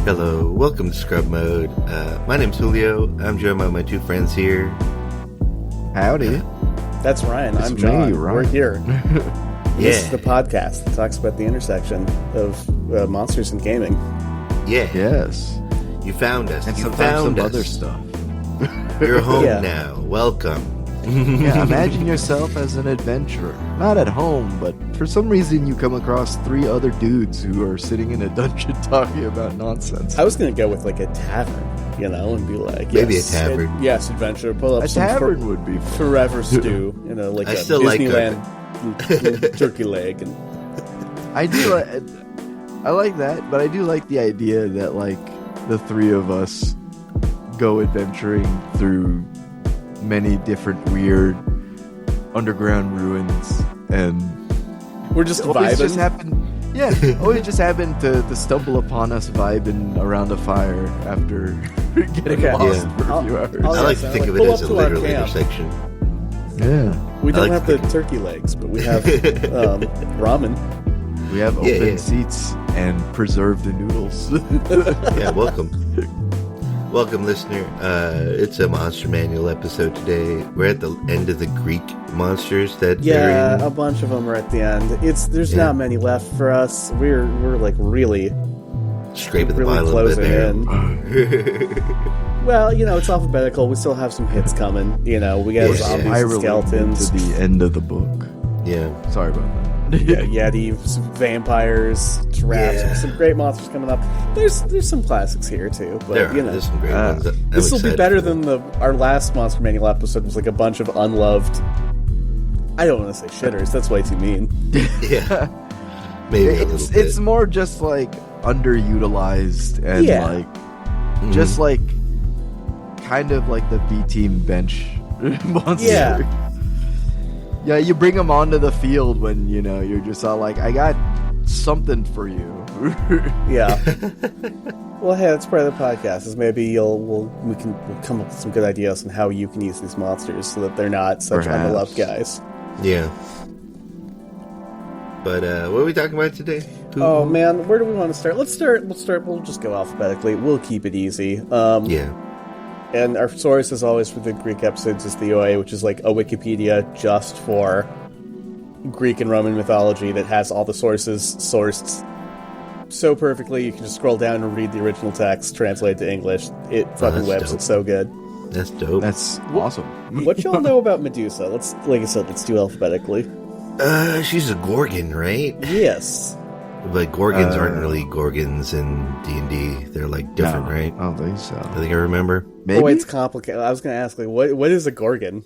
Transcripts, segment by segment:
Hello, welcome to Scrub Mode. My name's Julio. I'm joined by my two friends here. Howdy. That's Ryan. It's I'm John. me, Ryan. We're here. This is the Yeah, podcast that talks about the intersection of monsters and gaming. yeah. Yes. You found us. And You sometimes found some us. other stuff. You're home Yeah. now. Welcome. Yeah, imagine yourself as an adventurer. Not at home, but for some reason you come across three other dudes who are sitting in a dungeon talking about nonsense. I was going to go with like a tavern, and be like, Maybe yes, a tavern. yes, adventure. Pull up A some tavern would be fun. forever stew, like I a still like Disneyland turkey leg. And I like that, but I do like the idea that like the three of us go adventuring through many different weird underground ruins and we're just always vibing. just happen always just happen to stumble upon us vibing around a fire after getting Okay. lost Yeah. for a few hours. I'll- I like to yeah, think like, of it pull as up a to our literal camp. intersection. Yeah, We don't I like have to the turkey legs, but we have ramen. we have Yeah, open yeah. seats and preserved noodles. Yeah, welcome. Welcome, listener. It's a Monster Manual episode today. We're at the end of the Greek monsters that Yeah, are a bunch of them are at the end. There's Yeah. not many left for us. We're like really scraping the really bottom of the closing barrel. in. Well, it's alphabetical. We still have some hits coming. We got Yeah. zombies and Spiraling skeletons. into the end of the book. Yeah. Sorry about that. Yeti, some vampires, giraffes, Yeah. some great monsters coming up. There's some classics here too, but There's some great ones. I'm this will be excited better for them. than our last Monster Manual episode. Was like a bunch of unloved. I don't want to say shitters. That's way too mean. Yeah. Maybe a little bit. It's more just like underutilized and Yeah. like just like kind of like the B team bench monster. Yeah. Yeah, you bring them onto the field when you're just all like, I got something for you. Yeah. Well, hey, that's part of the podcast. Is maybe we'll come up with some good ideas on how you can use these monsters so that they're not such Perhaps. unloved guys. Yeah. But what are we talking about today? Oh man, where do we want to start? We'll start. We'll just go alphabetically. We'll keep it easy. Yeah. And our source, as always, for the Greek episodes is the OA, which is like a Wikipedia just for Greek and Roman mythology that has all the sources sourced so perfectly you can just scroll down and read the original text, translate to English. It fucking that's whips. dope. It's so good. That's dope. That's awesome. What y'all know about Medusa? Like I said, let's do alphabetically. She's a Gorgon, right? Yes. But Gorgons aren't really Gorgons in D&D. They're like different, No, right? I don't think so. I think I remember. Maybe? Oh, it's complicated. I was going to ask, like, what is a Gorgon?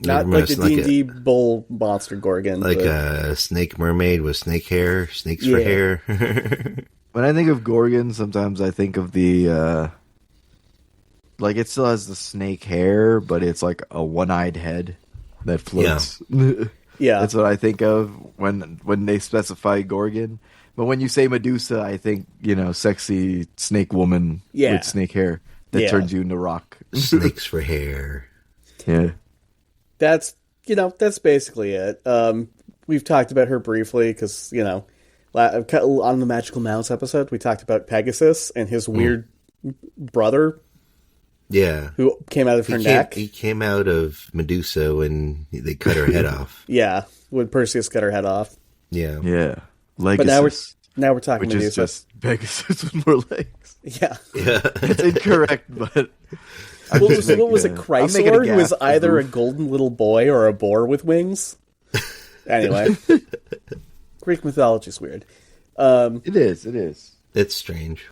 Not like the Like D&D bull monster Gorgon. Like but... a snake mermaid with snake hair, snakes for Yeah. hair. When I think of Gorgon, sometimes I think of the like it still has the snake hair, but it's like a one-eyed head that floats. Yeah. That's what I think of when they specify Gorgon. But when you say Medusa, I think, sexy snake woman Yeah. with snake hair that Yeah. turns you into rock. Snakes for hair. Yeah. That's basically it. We've talked about her briefly because, on the Magical Mouse episode, we talked about Pegasus and his weird brother Yeah. who came out of her neck. He came out of Medusa when they cut her head off. Yeah, when Perseus cut her head off. Yeah. Yeah. But Legacy. now we're talking Which is Medusa. just Pegasus with more legs. Yeah. Yeah. It's incorrect, but... What was it? I'll make it Chrysaor, a who was gaff. either a golden little boy or a boar with wings? Anyway. Greek mythology's weird. It is. It's strange.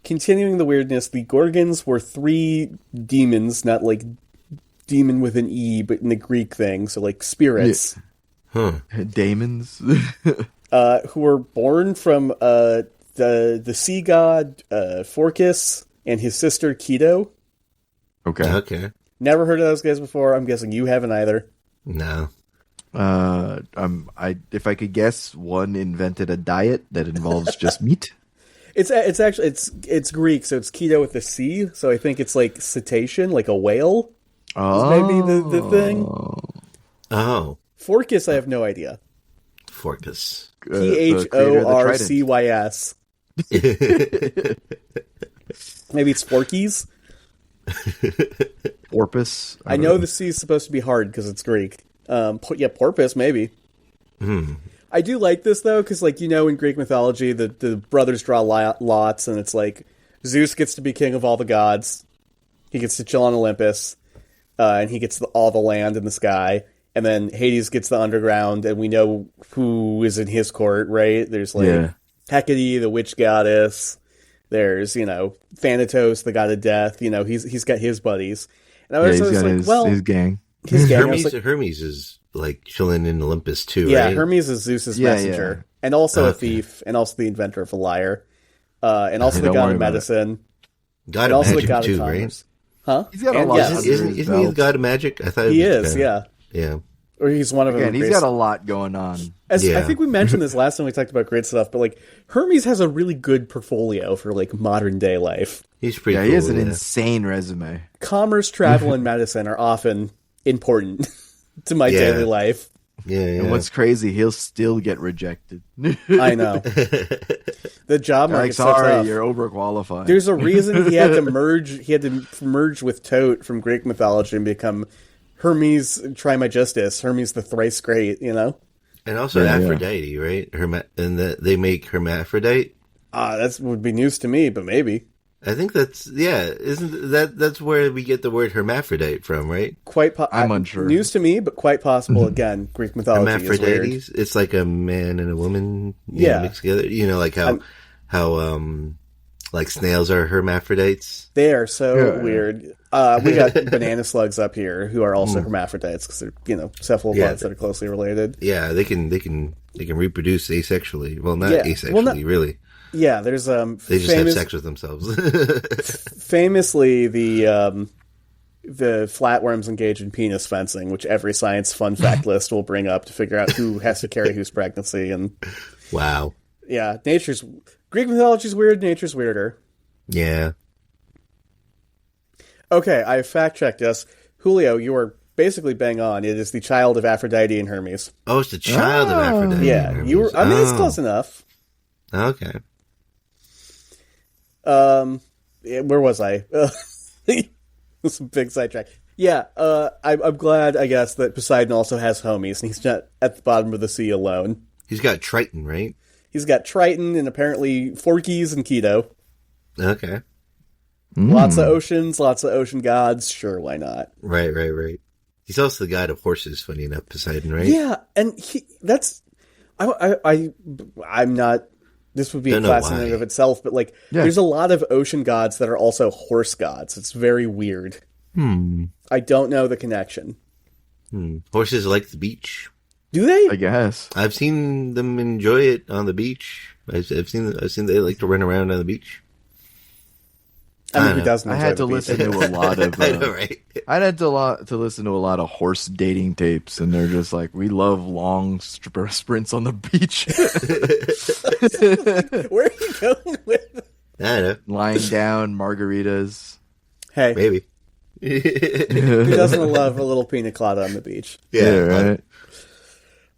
Continuing the weirdness, the Gorgons were three demons, not like demon with an E, but in the Greek thing, so like spirits, Huh. Daemons. who were born from the sea god Phorcys and his sister Keto. Okay. Never heard of those guys before. I'm guessing you haven't either. No. If I could guess, one invented a diet that involves just meat. It's actually it's Greek, so it's Keto with a C. So I think it's like cetacean, like a whale. Oh, Maybe the thing. Oh. Phorcys, I have no idea. Phorcys. Phorcys. Maybe it's Forkies. Porpoise. I know the sea is supposed to be hard because it's Greek. Porpoise, maybe. I do like this, though, because, like, in Greek mythology, the brothers draw lots, and it's like, Zeus gets to be king of all the gods. He gets to chill on Olympus, and he gets all the land in the sky. And then Hades gets the underground, and we know who is in his court, right? There's, like, Hecate, the witch goddess. There's, Thanatos, the god of death. He's got his buddies. And I was got like, his gang. His gang. Hermes is, like, chilling in Olympus, too, yeah, right? Hermes is Zeus's messenger. And also a thief, and also the inventor of a lyre. And also the god of medicine. God of magic, too, right? Huh? He's got a lot. Isn't he the god of magic? I thought he is, yeah. Yeah. Or he's one of them. He's got a lot going on. I think we mentioned this last time we talked about great stuff, but like Hermes has a really good portfolio for like modern day life. He's pretty cool. He has an insane resume. Commerce, travel, and medicine are often important to my daily life. Yeah. And what's crazy, he'll still get rejected. I know. The job market's so tough. You're overqualified. There's a reason he had to merge with Tote from Greek mythology and become Hermes Trismegistus, Hermes the thrice great, And also Aphrodite, right? They make hermaphrodite. That would be news to me, but maybe. I think that's that's where we get the word hermaphrodite from, right? I'm unsure. News to me, but quite possible. Again, Greek mythology is weird. It's like a man and a woman mixed together. Like how like snails are hermaphrodites. They are so weird. We got banana slugs up here who are also hermaphrodites because they're cephalopods that are closely related. Yeah, they can reproduce asexually. Well, not asexually, really. Yeah, there's they just have sex with themselves. Famously, the flatworms engage in penis fencing, which every science fun fact list will bring up to figure out who has to carry whose pregnancy. And wow, yeah, Greek mythology's weird. Nature's weirder. Yeah. Okay, I fact checked us. Julio, you are basically bang on. It is the child of Aphrodite and Hermes. Oh, it's the child of Aphrodite. Yeah, you were. I mean, it's close enough. Okay. Where was I? Some big sidetrack. Yeah, I'm glad, I guess, that Poseidon also has homies, and he's not at the bottom of the sea alone. He's got Triton, right? He's got Triton and apparently Forkies and Keto. Okay. Lots of oceans, lots of ocean gods. Sure, why not? Right. He's also the god of horses, funny enough, Poseidon, right? Yeah, and I'm not... This would be a class in and of itself, but there's a lot of ocean gods that are also horse gods. It's very weird. I don't know the connection. Horses like the beach. Do they? I guess. I've seen them enjoy it on the beach. I've seen they like to run around on the beach. I mean, who doesn't? I had to listen to a lot of. I know, right? I had to listen to a lot of horse dating tapes, and they're just like, "We love long sprints on the beach." Where are you going with it? I don't know. Lying down, margaritas. Hey, maybe. Who doesn't love a little pina colada on the beach? Yeah, right.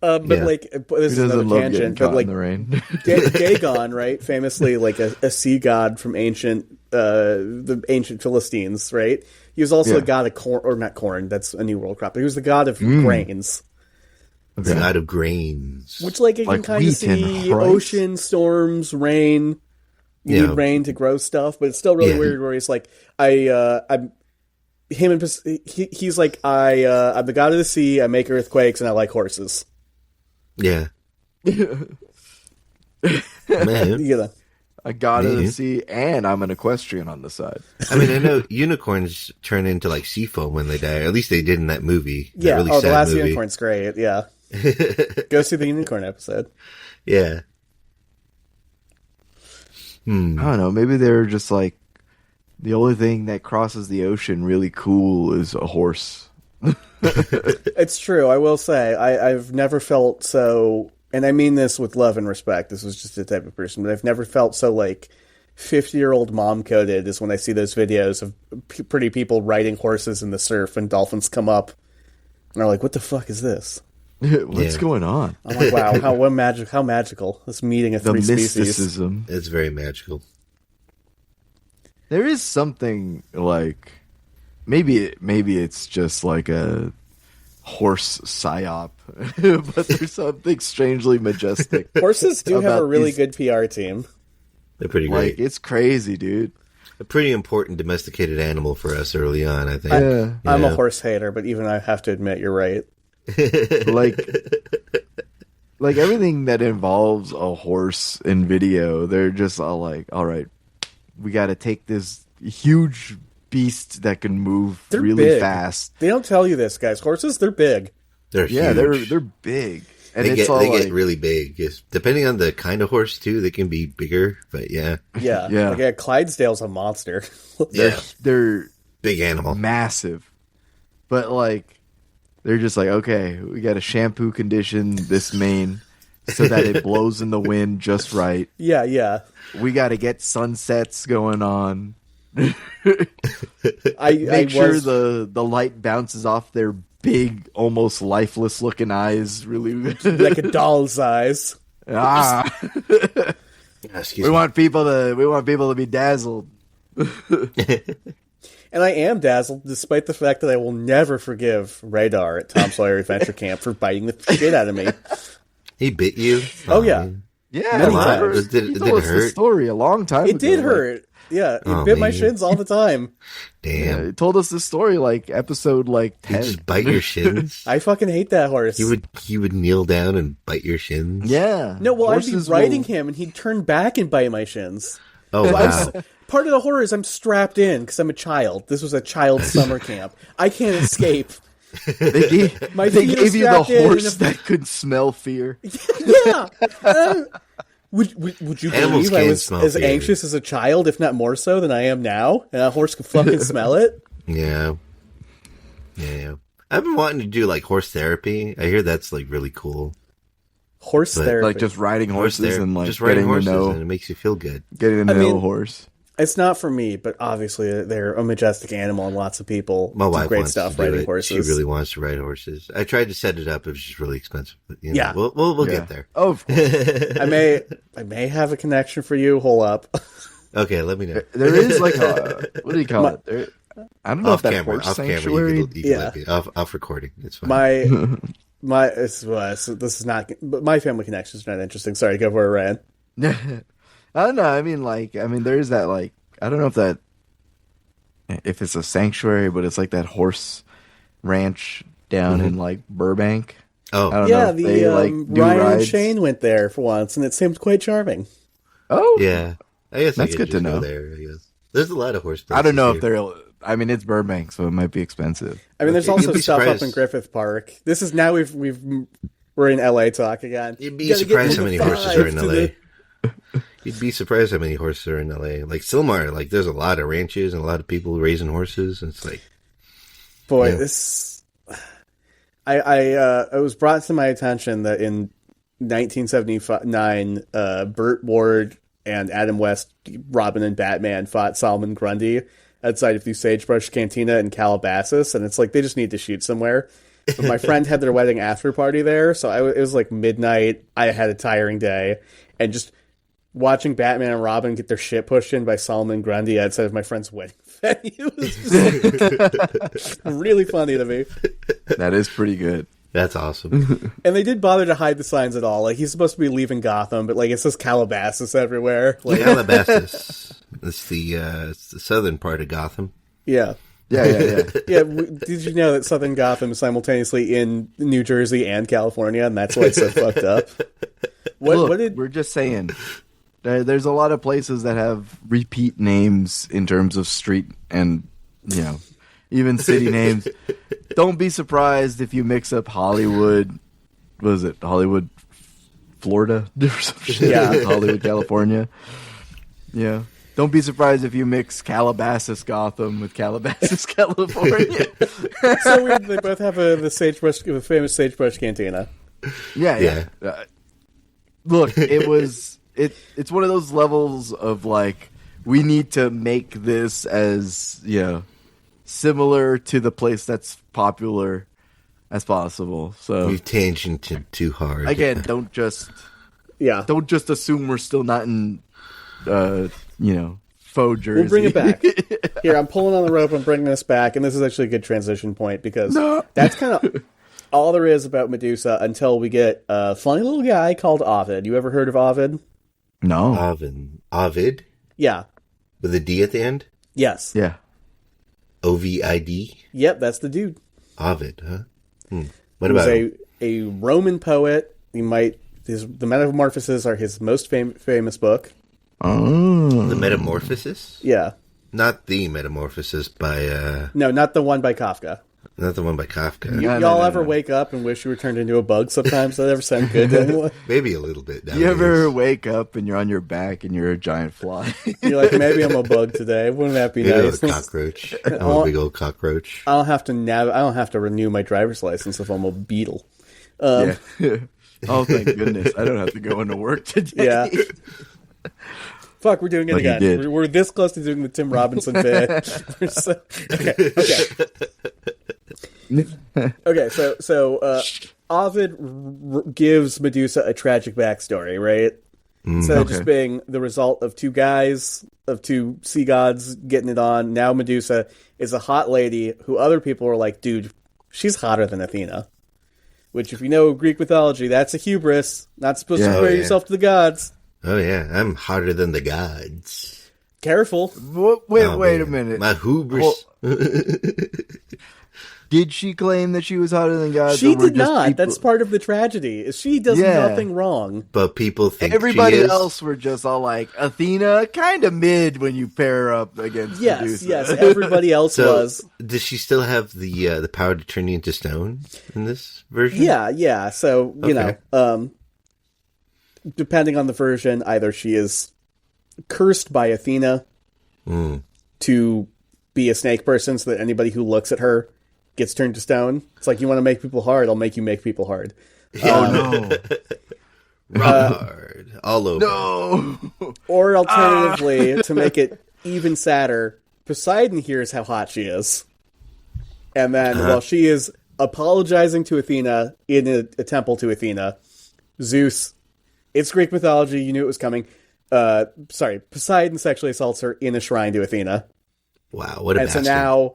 This is another tangent. But in the rain. Dagon, right? Famously, like a sea god from the ancient Philistines, right? He was also a god of corn, or not corn. That's a New World crop. But he was the god of grains. The god of grains, which, you can kind of see ocean, storms, rain. You need rain to grow stuff, but it's still really weird. Where he's like, he's like, I'm the god of the sea. I make earthquakes, and I like horses. Yeah. Man. A god of the sea, and I'm an equestrian on the side. I mean, I know unicorns turn into sea foam when they die. Or at least they did in that movie. Yeah. Really the last movie. unicorn's great. Yeah. Go see the unicorn episode. Yeah. I don't know. Maybe they're just like, the only thing that crosses the ocean really cool is a horse. It's true. I will say, I've never felt so, and I mean this with love and respect. This was just the type of person, but I've never felt so 50-year-old mom coded as when I see those videos of pretty people riding horses in the surf and dolphins come up and they're like, "What the fuck is this? What's going on?" I'm like, wow, how magical! This meeting of three species. Mysticism. It's very magical. There is something like maybe it's just like a horse psyop, but there's something strangely majestic. Horses do have about a really these- good PR team. They're pretty Like great. it's crazy, dude. A pretty important domesticated animal for us early on, I think. Yeah. I'm a Yeah. horse hater, but even I have to admit you're right. like everything that involves a horse in video, they're just all like, all right, we got to take this huge beast that can move They're really big. fast. They don't tell you this, guys. Horses, they're big. They're Yeah, huge. they're big, and They it's get all they like, get really big. Depending on the kind of horse too, they can be bigger. But yeah, Yeah. Yeah. Like, Clydesdale's a monster. yeah, they're big animal. massive, but like they're just like, okay, we got to shampoo condition this mane so that it blows in the wind just right. Yeah, yeah. We got to get sunsets going on. I Make sure was, the light bounces off their big, almost lifeless looking eyes. Really, like a doll's eyes. ah, Excuse we me. want people to be dazzled. And I am dazzled, despite the fact that I will never forgive Radar at Tom Sawyer Adventure Camp for biting the shit out of me. He bit you. Oh, yeah. Yeah, Many remember? times. It did- He it told did us the hurt? story a long time ago. It did like- hurt. Yeah, it Oh, bit my man. shins all the time. Damn. Yeah, he told us the story like episode like You 10. just bite your shins. I fucking hate that horse. He would kneel down and bite your shins. Yeah. No, well, I'd be Horses riding will- him, and he'd turn back and bite my shins. Oh So wow. part of the horror is I'm strapped in because I'm a child. This was a child summer camp. I can't escape. They gave, My they feet are gave you the strapped in, horse and if- that could smell fear. Yeah. Would you Animals believe I can was smell as fear. anxious as a child, if not more so, than I am now? And a horse can fucking smell it? Yeah. Yeah. I've been wanting to do like horse therapy. I hear that's like really cool. Horse But, therapy. Like just riding Horse horses ther- and like just riding getting horses to know, and it makes you feel good. getting to I know mean, a horse. It's not for me, but obviously they're a majestic animal, and lots of people My do wife great wants stuff to do riding it. horses. She really wants to ride horses. I tried to set it up. It was just really expensive. But, you know, Yeah. we'll Yeah. get there. Oh, of course. I may have a connection for you. Hold up. Okay, let me know. There is like a, what do you call it? I don't know Off if that camera. horse Off camera. sanctuary. You can Yeah. let me, off recording. It's fine. So this is not. But my family connection is not interesting. Sorry, go for it, Ryan. I don't know. I mean, there is that like, I don't know if it's a sanctuary, but it's like that horse ranch down in like Burbank. I oh, don't know Yeah, if they like do Ryan and rides. Shane went there for once, and it seemed quite charming. Oh, yeah. I guess I That's could good to just go know. there. I guess there's a lot of horse places I don't know if here. they're. I mean, it's Burbank, so it might be expensive. I mean, there's Okay, also you'd be stuff up surprised. in Griffith Park. This is now we're in LA talk again. You'd be You gotta get surprised how to the many horses are in five to LA. You'd be surprised how many horses are in LA. Like Silmar, like there's a lot of ranches and a lot of people raising horses. And it's like, Boy, Yeah. this. It was brought to my attention that in 1979, Burt Ward and Adam West, Robin and Batman fought Solomon Grundy outside of the Sagebrush Cantina in Calabasas, and it's like they just need to shoot somewhere. But my friend had their wedding after party there, so it was like midnight. I had a tiring day, and just watching Batman and Robin get their shit pushed in by Solomon Grundy outside of my friend's wedding venue was just really funny to me. That is pretty good. that's awesome. And they did bother to hide the signs at all. Like, he's supposed to be leaving Gotham, but like it says Calabasas everywhere. Like, Calabasas. It's the southern part of Gotham. yeah. Yeah. Yeah, did you know that Southern Gotham is simultaneously in New Jersey and California, and that's why it's so fucked up? Look, What did we're just saying. There's a lot of places that have repeat names in terms of street and, even city names. Don't be surprised if you mix up Hollywood. What is it? Hollywood, Florida? Or some shit. Yeah. with Hollywood, California. Yeah. Don't be surprised if you mix Calabasas, Gotham with Calabasas, California. so weird they both have the famous Sagebrush Cantina. Yeah. Look, it's one of those levels of like, we need to make this as, similar to the place that's popular as possible. So We've tangented too hard. again, don't just Yeah. assume we're still not in faux jersey. We'll bring it back. Here, I'm pulling on the rope. I'm bringing this back, and this is actually a good transition point because that's kind of all there is about Medusa until we get a funny little guy called Ovid. You ever heard of Ovid? No. Ovid? Yeah. With a D at the end? Yes. Yeah. Ovid? Yep, that's the dude. Ovid, huh? What He was about him? a Roman poet. The Metamorphoses are his most famous book. Oh. The Metamorphosis? Yeah. Not the Metamorphosis by, No, not the one by Kafka. not the one by Kafka. Y'all ever wake up and wish you were turned into a bug sometimes? Does that ever sound good to anyone? Maybe a little bit. You ever wake up and you're on your back and you're a giant fly? You're like, maybe I'm a bug today. Wouldn't that be Maybe nice? I'm a cockroach. I'm a big old cockroach. I don't have to renew my driver's license if I'm a beetle. Yeah. Oh, thank goodness. I don't have to go into work today. Yeah. Fuck, we're doing it But you again. did. We're this close to doing the Tim Robinson bit. Okay. So Ovid gives Medusa a tragic backstory, right? Instead of just being the result of two sea gods getting it on, now Medusa is a hot lady who other people are like, dude, she's hotter than Athena. Which, if you know Greek mythology, that's a hubris. Not supposed to compare yourself to the gods. Oh, yeah. I'm hotter than the gods. Careful. Wait a minute. My hubris. Did she claim that she was hotter than God? She did not. That's part of the tragedy. Is she does nothing wrong. But people think Everybody she is. else were just all like, Athena, kind of mid when you pair her up against Medusa. Yes. Everybody else was. Does she still have the power to turn you into stone in this version? Yeah. So, you know, depending on the version, either she is cursed by Athena to be a snake person so that anybody who looks at her gets turned to stone. It's like, you want to make people hard, I'll make you make people hard. Oh, no. Hard. All over. No. Or alternatively, to make it even sadder, Poseidon hears how hot she is. And then, while she is apologizing to Athena in a temple to Athena, Zeus, it's Greek mythology, you knew it was coming. Poseidon sexually assaults her in a shrine to Athena. Wow, what a And bastard. so now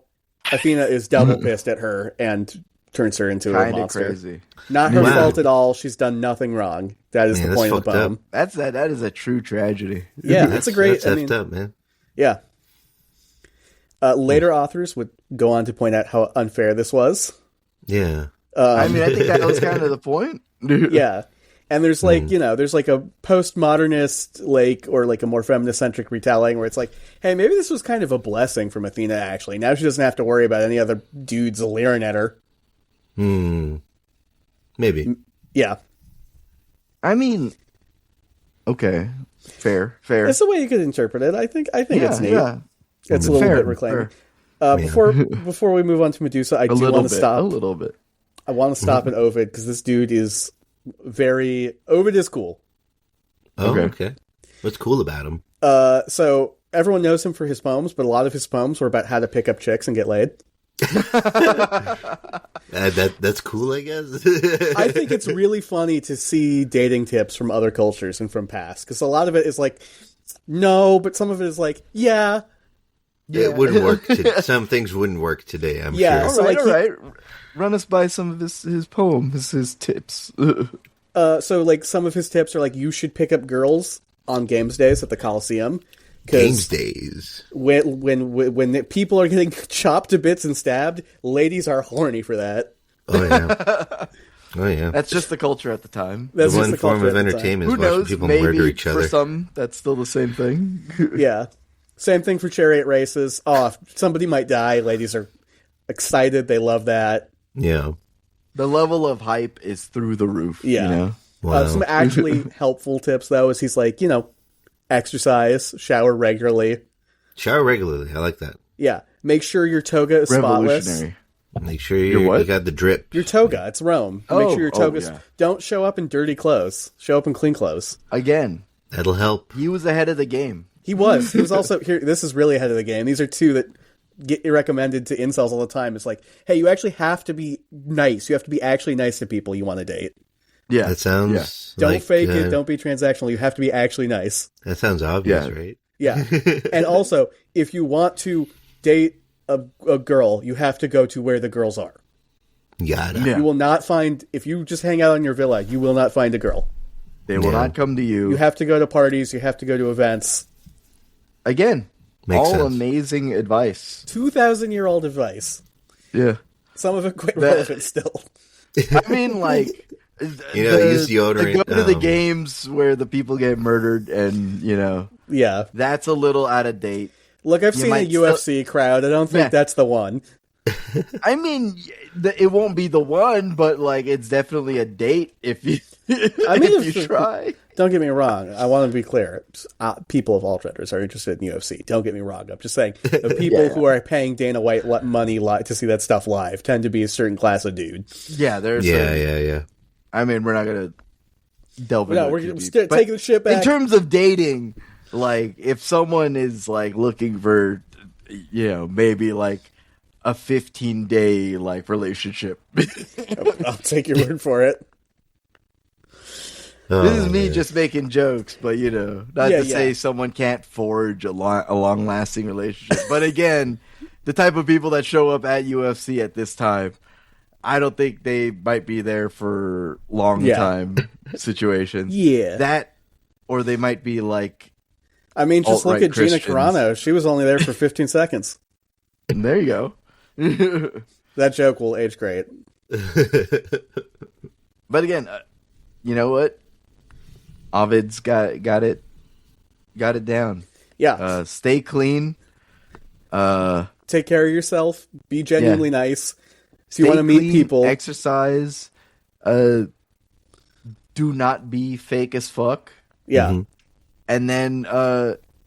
Athena is double pissed at her and turns her into a Kind of monster. crazy. Not her Wow. fault at all. She's done nothing wrong. That is Man, the point of the that's poem. fucked That is a true tragedy. Yeah, That's it's a great. That's effed up, man. Yeah. Later authors would go on to point out how unfair this was. Yeah. I mean, I think that was kind of the point. Yeah. And there's like, there's like a postmodernist, or like a more feminist-centric retelling where it's like, hey, maybe this was kind of a blessing from Athena, actually. Now she doesn't have to worry about any other dudes leering at her. Maybe. Yeah. I mean, okay. Fair. That's the way you could interpret it. I think it's neat. Yeah. It's a little Fair, bit reclaiming. fair. Before we move on to Medusa, I A do little want to bit. stop. A little bit. I want to stop at Ovid because this dude is Ovid is cool. Oh, Okay. okay. What's cool about him? So everyone knows him for his poems, but a lot of his poems were about how to pick up chicks and get laid. That's cool, I guess. I think it's really funny to see dating tips from other cultures and from past, because a lot of it is like, no, but some of it is like, yeah. It wouldn't work. Some things wouldn't work today, I'm Yeah, sure. so like all right. Run us by some of his poems, his tips. So like some of his tips are like, you should pick up girls on games days at the Coliseum. Games days. When people are getting chopped to bits and stabbed, ladies are horny for that. Oh, yeah. Oh, yeah. That's just the culture at the time. That's The just one the form culture of at the time. entertainment Who is watching knows? people Maybe murder each other. for some, that's still the same thing. Yeah. Same thing for chariot races. Oh, if somebody might die. Ladies are excited. They love that. Yeah. The level of hype is through the roof. Yeah. You know? Wow. Some actually helpful tips, though, is he's like, exercise, shower regularly. Shower regularly. I like that. Yeah. Make sure your toga is spotless. Revolutionary. Make sure Your you what? got the drip. Your toga. It's Rome. Make sure your toga's... yeah. Don't show up in dirty clothes. Show up in clean clothes. Again, That'll help. he was ahead of the game. He was. He was also... here. This is really ahead of the game. These are two that get recommended to incels all the time. It's like, hey, you actually have to be nice. You have to be actually nice to people you want to date. Yeah. That sounds Don't like, fake it. Don't be transactional. You have to be actually nice. That sounds obvious, Yeah. right? Yeah. And also, if you want to date a girl, you have to go to where the girls are. Yada. Yeah. You will not find, if you just hang out in your villa, you will not find a girl. They will not come to you. You have to go to parties, you have to go to events. Again, Makes all sense. amazing advice. 2,000-year-old advice. Yeah. Some of it quite relevant still. I mean, like, use deodorant. They go to the games where the people get murdered, and, Yeah. that's a little out of date. Look, I've You seen a might UFC crowd. I don't think that's the one. I mean, it won't be the one, but, like, it's definitely a date if you, if you try. Don't get me wrong. I want to be clear. People of all genders are interested in UFC. Don't get me wrong. I'm just saying the people who are paying Dana White money to see that stuff live tend to be a certain class of dude. Yeah, there's Yeah. I mean, we're not going to delve into it. We're taking the shit back. In terms of dating, like, if someone is, like, looking for, maybe, like, a 15-day, like, relationship. I'll take your word for it. This is me just making jokes, but, not to say someone can't forge a long-lasting relationship. But again, the type of people that show up at UFC at this time, I don't think they might be there for long-time situations. Yeah. That, or they might be like... I mean, just look at Gina Christians. Carano. She was only there for 15 seconds. And there you go. That joke will age great. But again, you know what? Ovid's got it down. Yeah. Stay clean. Take care of yourself. Be genuinely nice. So you Stay want to meet clean, people. Exercise. Do not be fake as fuck. Yeah. Mm-hmm. And then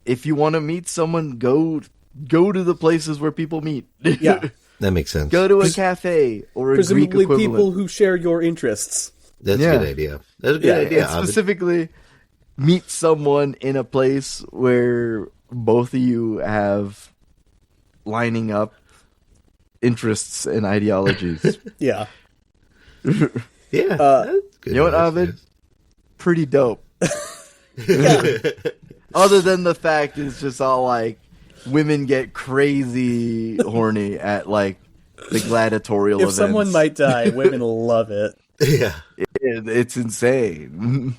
if you want to meet someone, go to the places where people meet. Yeah. That makes sense. Go to a cafe or a Greek Presumably equivalent. people who share your interests. That's a good idea. That's a good idea. And Ovid. specifically, meet someone in a place where both of you have lining up interests and ideologies. Yeah. Yeah. That's good You know what, advice, Ovid? Pretty dope. Yeah. Other than the fact it's just all like women get crazy horny at like the gladiatorial If events. someone might die, women love it. Yeah. It's insane.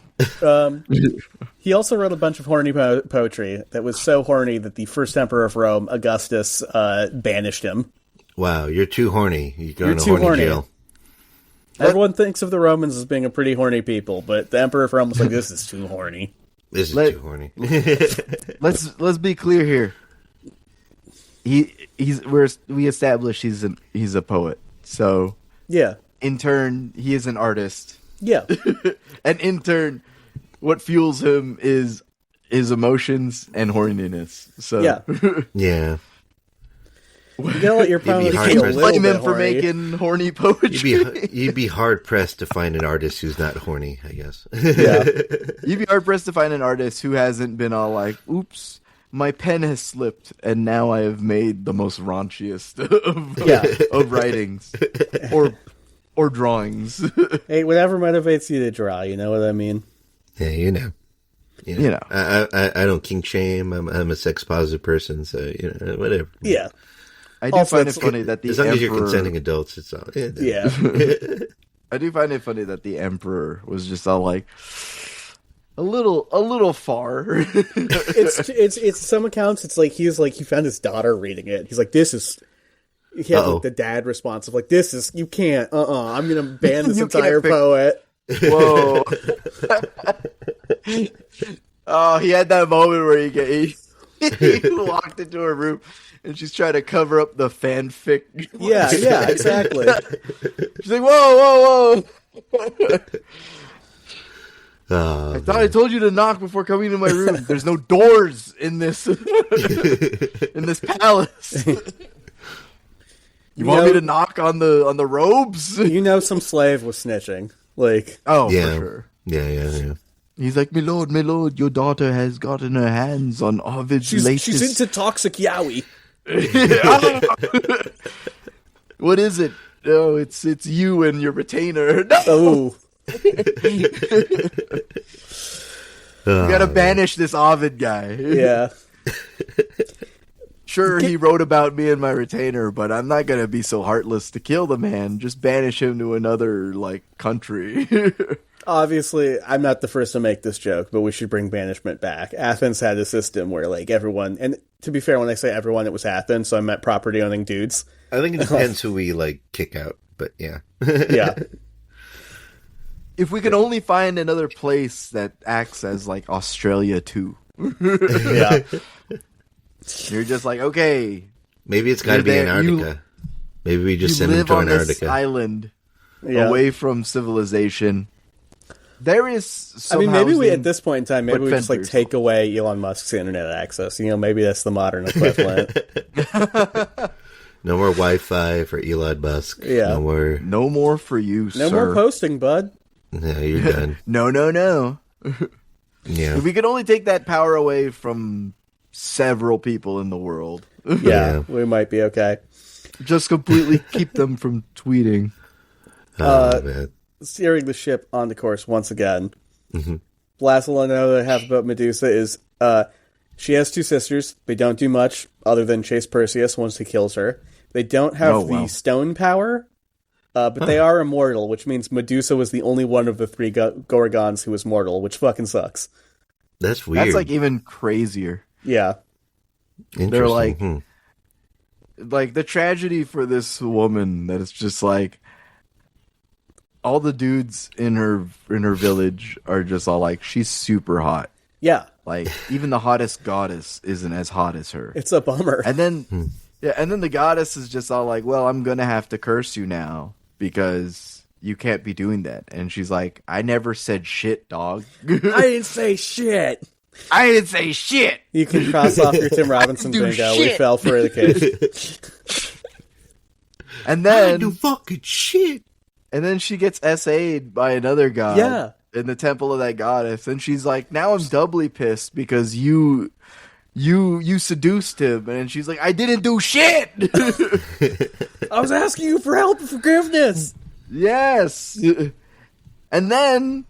He also wrote a bunch of horny poetry that was so horny that the first emperor of Rome, Augustus, banished him. Wow, you're too horny. You're going to too horny horny. jail. Everyone thinks of the Romans as being a pretty horny people, but the emperor of Rome was like, this is too horny. This is too horny. Let's be clear here. We established he's a poet. So Yeah. in turn, he is an artist. Yeah. And in turn, what fuels him is his emotions and horniness. So Yeah. Yeah. You gotta let your opponent hard feel a pressed. little blame bit him for horny. making horny poetry. You'd be hard pressed to find an artist who's not horny, I guess. Yeah. You'd be hard pressed to find an artist who hasn't been all like, "Oops, my pen has slipped, and now I have made the most raunchiest of writings or drawings." Hey, whatever motivates you to draw, you know what I mean? Yeah, you know. I don't kink shame. I'm a sex positive person, so whatever. Yeah. I do Also, find it it's- funny that the As long as emperor. you're consenting adults, it's all. Yeah. I do find it funny that the emperor was just all like a little far. It's some accounts. It's like he found his daughter reading it. He's like, this is. He had like the dad response of like, this is you can't. I'm gonna ban this You entire can't pick- poet. Whoa! Oh, he had that moment where he walked into her room and she's trying to cover up the fanfic. Yeah, exactly. She's like, "Whoa! Oh, I thought I told you to knock before coming to my room. There's no doors in this in this palace. You want me to knock on the robes?" Some slave was snitching. Like, Oh, yeah. for sure. Yeah. He's like, my lord, your daughter has gotten her hands on Ovid's latest... she's into toxic yaoi. What is it? Oh, it's you and your retainer. No! Oh, You gotta banish this Ovid guy. yeah. Sure, he wrote about me and my retainer, but I'm not gonna be so heartless to kill the man. Just banish him to another, like, country. Obviously, I'm not the first to make this joke, but we should bring banishment back. Athens had a system where, like, everyone, and to be fair, when I say everyone, it was Athens, so I meant property-owning dudes. I think it depends who we, like, kick out, but yeah. Yeah. If we could only find another place that acts as, like, Australia, too. Yeah. You're just like, okay. Maybe it's got to be Antarctica. Maybe we just send them to Antarctica. This island away from civilization. There is some maybe we, housing, at this point in time, maybe we just, like, take away Elon Musk's internet access. You know, maybe that's the modern equivalent. No more Wi-Fi for Elon Musk. Yeah. No more for you, sir. No more posting, bud. Yeah, you're done. No. Yeah. If we could only take that power away from several people in the world. Yeah, we might be okay. Just completely keep them from tweeting. Man. Steering the ship on the course once again. Mm-hmm. Last one I know that I have about Medusa is she has two sisters. They don't do much other than chase Perseus once he kills her. They don't have the stone power, but they are immortal, which means Medusa was the only one of the three Gorgons who was mortal, which fucking sucks. That's weird. That's, like, even crazier. Yeah. They're like, like, the tragedy for this woman that it's just like, all the dudes in her village are just all like, she's super hot. Yeah. Like, even the hottest goddess isn't as hot as her. It's a bummer. And then, and then the goddess is just all like, well, I'm gonna have to curse you now because you can't be doing that. And she's like, I never said shit, dog. I didn't say shit. I didn't say shit. You can cross off your Tim Robinson bingo. We fell for the case. And then I do fucking shit. And then she gets SA'd by another god in the temple of that goddess. And she's like, now I'm doubly pissed because you seduced him. And she's like, I didn't do shit. I was asking you for help and forgiveness. Yes. And then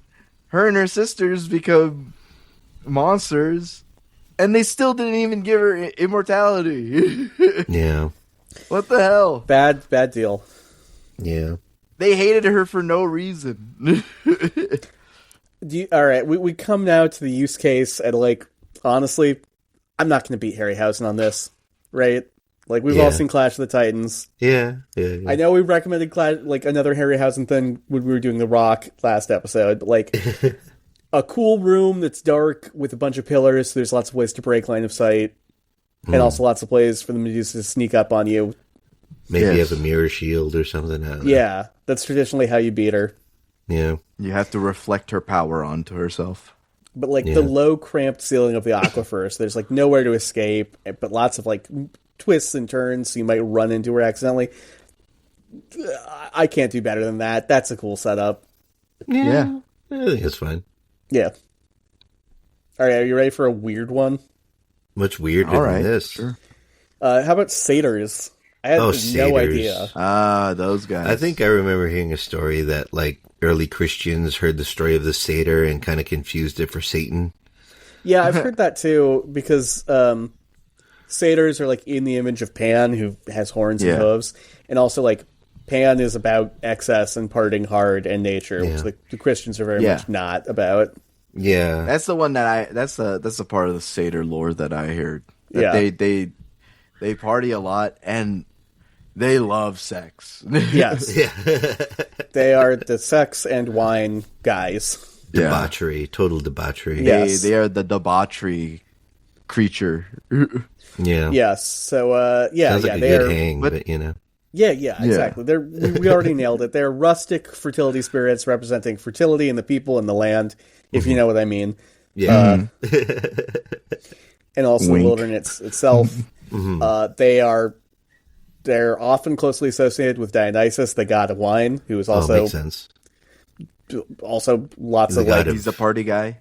her and her sisters become monsters. And they still didn't even give her immortality. Yeah. What the hell? Bad deal. Yeah. They hated her for no reason. All right, we come now to the use case, and, like, honestly, I'm not going to beat Harryhausen on this, right? Like, we've all seen Clash of the Titans. Yeah. I know we recommended another Harryhausen thing when we were doing The Rock last episode, but, like, a cool room that's dark with a bunch of pillars, so there's lots of ways to break line of sight, and also lots of ways for the Medusa to sneak up on you. Maybe you have a mirror shield or something. I don't know. Yeah, that's traditionally how you beat her. Yeah. You have to reflect her power onto herself. But, like, the low, cramped ceiling of the aquifer, so there's, like, nowhere to escape, but lots of, like, twists and turns, so you might run into her accidentally. I can't do better than that. That's a cool setup. Yeah. I think it's fine. Yeah. All right, are you ready for a weird one? Much weirder than this. Sure. How about satyrs? I had no satyrs. idea. Ah, those guys. I think I remember hearing a story that, like, early Christians heard the story of the satyr and kind of confused it for Satan. Yeah, I've heard that too, because satyrs are, like, in the image of Pan, who has horns and hooves, and also, like, Pan is about excess and partying hard and nature, which the Christians are very much not about. Yeah. That's the one that that's the part of the satyr lore that I heard. That they party a lot and they love sex. Yes. They are the sex and wine guys. Debauchery. Total debauchery. Yes. They are the debauchery creature. Yeah. Yes. So, Sounds like a good hang, but you know. Yeah, exactly. We already nailed it. They're rustic fertility spirits representing fertility in the people and the land, if you know what I mean. Yeah. And also the wilderness itself. They're often closely associated with Dionysus, the god of wine, who is also makes sense. Also lots of, like, he's a party guy.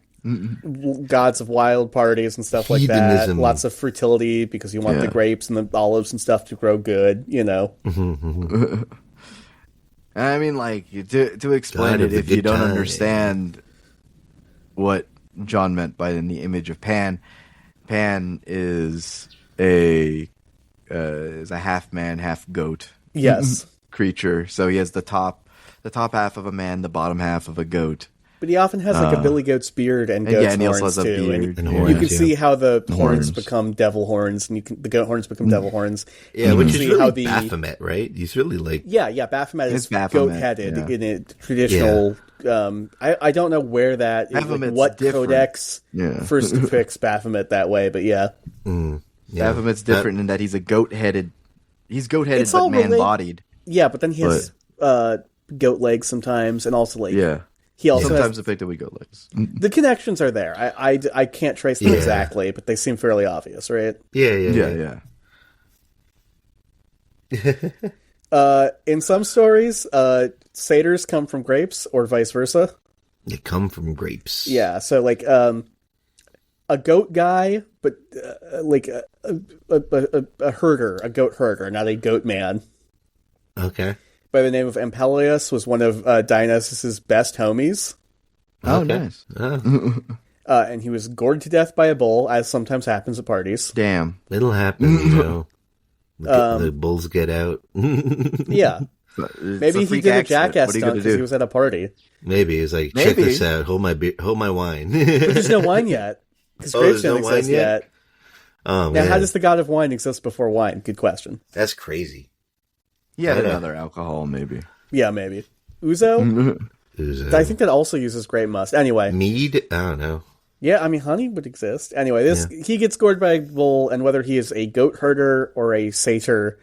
Gods of wild parties and stuff like that. Lots of fertility because you want the grapes and the olives and stuff to grow good, you know. I mean, like, to explain it, if you don't understand what John meant by in the image of Pan, Pan is a is a half man, half goat. Yes. Creature. So he has the top half of a man, the bottom half of a goat. But he often has like a billy goat's beard and goat's and he also horns has a too. beard. And horns, you can yeah. see how the horns Horns. become devil horns, and the goat horns become devil horns. Yeah, You which can is see really how the Baphomet, right? He's really like... yeah Baphomet It's is Baphomet, goat-headed yeah. in a traditional. I don't know where that Baphomet's what different. codex Yeah. first depicts Baphomet that way, but yeah. Yeah. Baphomet's different in that he's a goat-headed. He's goat-headed It's all but man-bodied. Yeah, but then he has goat legs sometimes, and also like Yeah. he also Sometimes has, depicted with goat legs. the connections are there. I can't trace them Yeah. exactly, but they seem fairly obvious, right? Yeah. In some stories, satyrs come from grapes, or vice versa. They come from grapes. Yeah, so like a goat guy, but like a herder, a goat herder, not a goat man. Okay. By the name of Ampelius, was one of Dionysus's best homies, Oh, Okay. nice. and he was gored to death by a bull, as sometimes happens at parties. Damn. It'll happen, you know. The bulls get out. Yeah, It's maybe he freak did a accident. jackass What are you stunt gonna because he do? was at a party. Maybe he's like, check Maybe. this out. Hold my wine. But there's no wine yet, because Oh, grapes there's don't no wine exist yet? yet. Oh Now, man, how does the god of wine exist before wine? Good question. that's crazy. He had I know. another alcohol, maybe. Yeah, maybe. Uzo? Who's, I think that also uses grape must. Anyway, mead. I don't know. yeah, I mean, honey would exist. Anyway, he gets gored by a bull, and whether he is a goat herder or a satyr,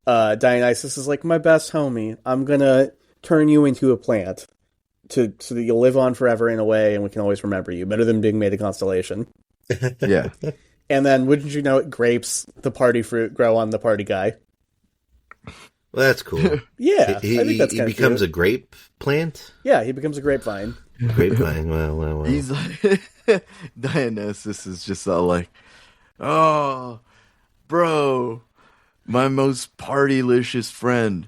Dionysus is like, my best homie. I'm gonna turn you into a plant so that you'll live on forever in a way, and we can always remember you. Better than being made a constellation. Yeah. And then, wouldn't you know it, grapes, the party fruit, grow on the party guy. Well, that's cool. Yeah, he I think that's he kind of becomes cute. a grape plant. Yeah, he becomes a grapevine. Grapevine. Well. He's like, Dionysus is just all like, oh, bro, my most partylicious friend.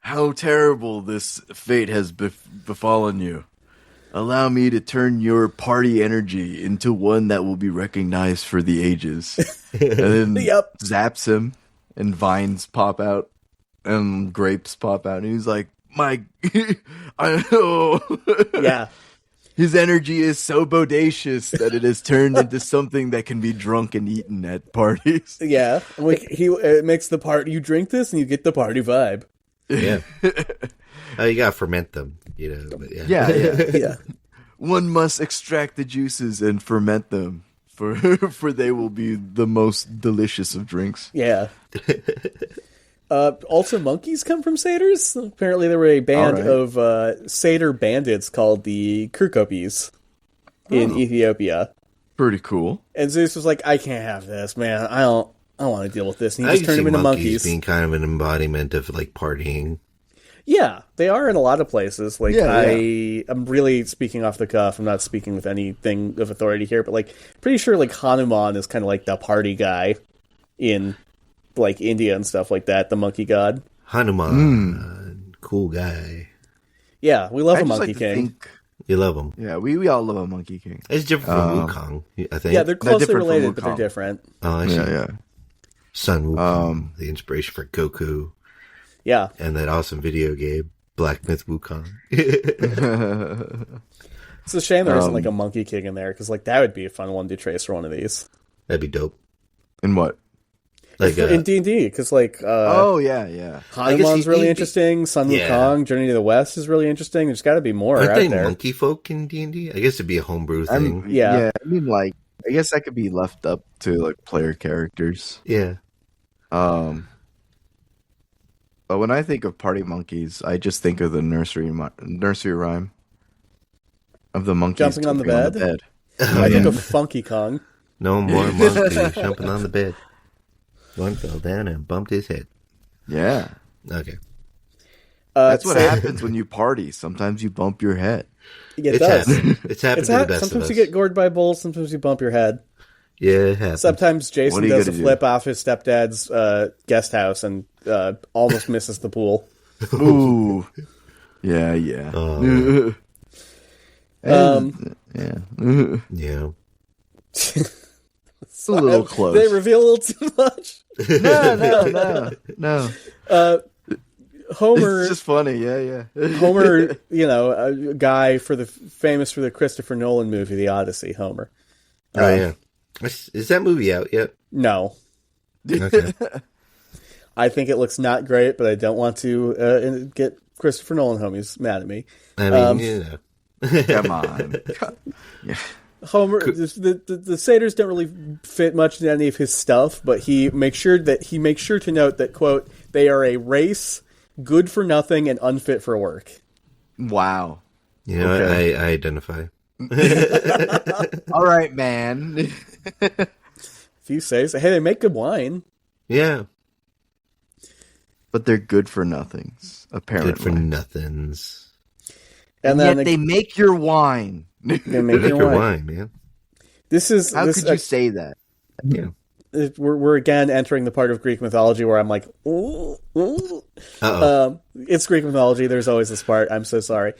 How terrible this fate has befallen you. Allow me to turn your party energy into one that will be recognized for the ages. And then Yep. zaps him, and vines pop out, and grapes pop out, and he's like, I know. Yeah. His energy is so bodacious that it has turned into something that can be drunk and eaten at parties. Yeah. Like, it makes the party, you drink this and you get the party vibe. Yeah. Oh, you gotta ferment them, you know. But yeah. Yeah. Yeah. One must extract the juices and ferment them, for they will be the most delicious of drinks. Yeah. Also, monkeys come from satyrs. Apparently, there were a band All right. of satyr bandits called the Kirkopes in Ethiopia. Pretty cool. And Zeus was like, I can't have this, man. I don't want to deal with this. And he I just can turned see them into monkeys monkeys. being kind of an embodiment of like partying. Yeah, they are in a lot of places. Like, Yeah, I'm really speaking off the cuff. I'm not speaking with anything of authority here, but like, pretty sure like Hanuman is kind of like the party guy in like India and stuff like that. The monkey god. Hanuman, cool guy. Yeah, we love I a just monkey like to king. think, You love him. yeah, we all love a monkey king. It's different from Wukong, I think. Yeah, they're closely different from related, but they're Wukong. different. Oh, I see. Yeah. Son Wukong, the inspiration for Goku, Yeah, and that awesome video game, Black Myth Wukong. it's a shame there isn't like a monkey king in there, because like that would be a fun one to trace for one of these That'd be dope. In what? Like, in D&D. Because like Oh, yeah. I guess Hanuman's really he- interesting. Sun yeah. Wukong, Journey to the West is really interesting. There's got to be more aren't out they there. monkey folk in D&D? I guess it'd be a homebrew thing. Yeah. I mean, like, I guess that could be left up to like player characters. Yeah. But when I think of party monkeys, I just think of the nursery rhyme of the monkeys Jumping on the bed? I think of Funky Kong. No more monkeys jumping on the bed. One fell down and bumped his head. Yeah, Okay. that's what so- happens when you party. Sometimes you bump your head. Yeah, it It's does. happened. It's happened to the best Sometimes of us. you get gored by bulls. Sometimes you bump your head. Yeah, it happens. Sometimes What Jason are you does a gonna do? flip off his stepdad's guest house and almost misses the pool. Ooh, yeah. Oh, Yeah, yeah. it's a little close. They reveal a little too much. No. Homer, It's just funny. Yeah. Homer, a guy famous for the Christopher Nolan movie, The Odyssey. Homer. Oh yeah, is that movie out yet? No, Okay. I think it looks not great, but I don't want to get Christopher Nolan homies mad at me. I mean, Come on. Yeah. Homer, the satyrs don't really fit much into any of his stuff, but he makes sure to note that, quote, they are a race good for nothing and unfit for work. Wow. I identify. All right, man. If you say so. Hey, they make good wine. Yeah, But they're good for nothings, apparently. good for nothings. And then they make your wine. They make Good your for wine. wine, man. How could you say that? Yeah. We're again entering the part of Greek mythology where I'm like, ooh. It's Greek mythology. There's always this part. I'm so sorry.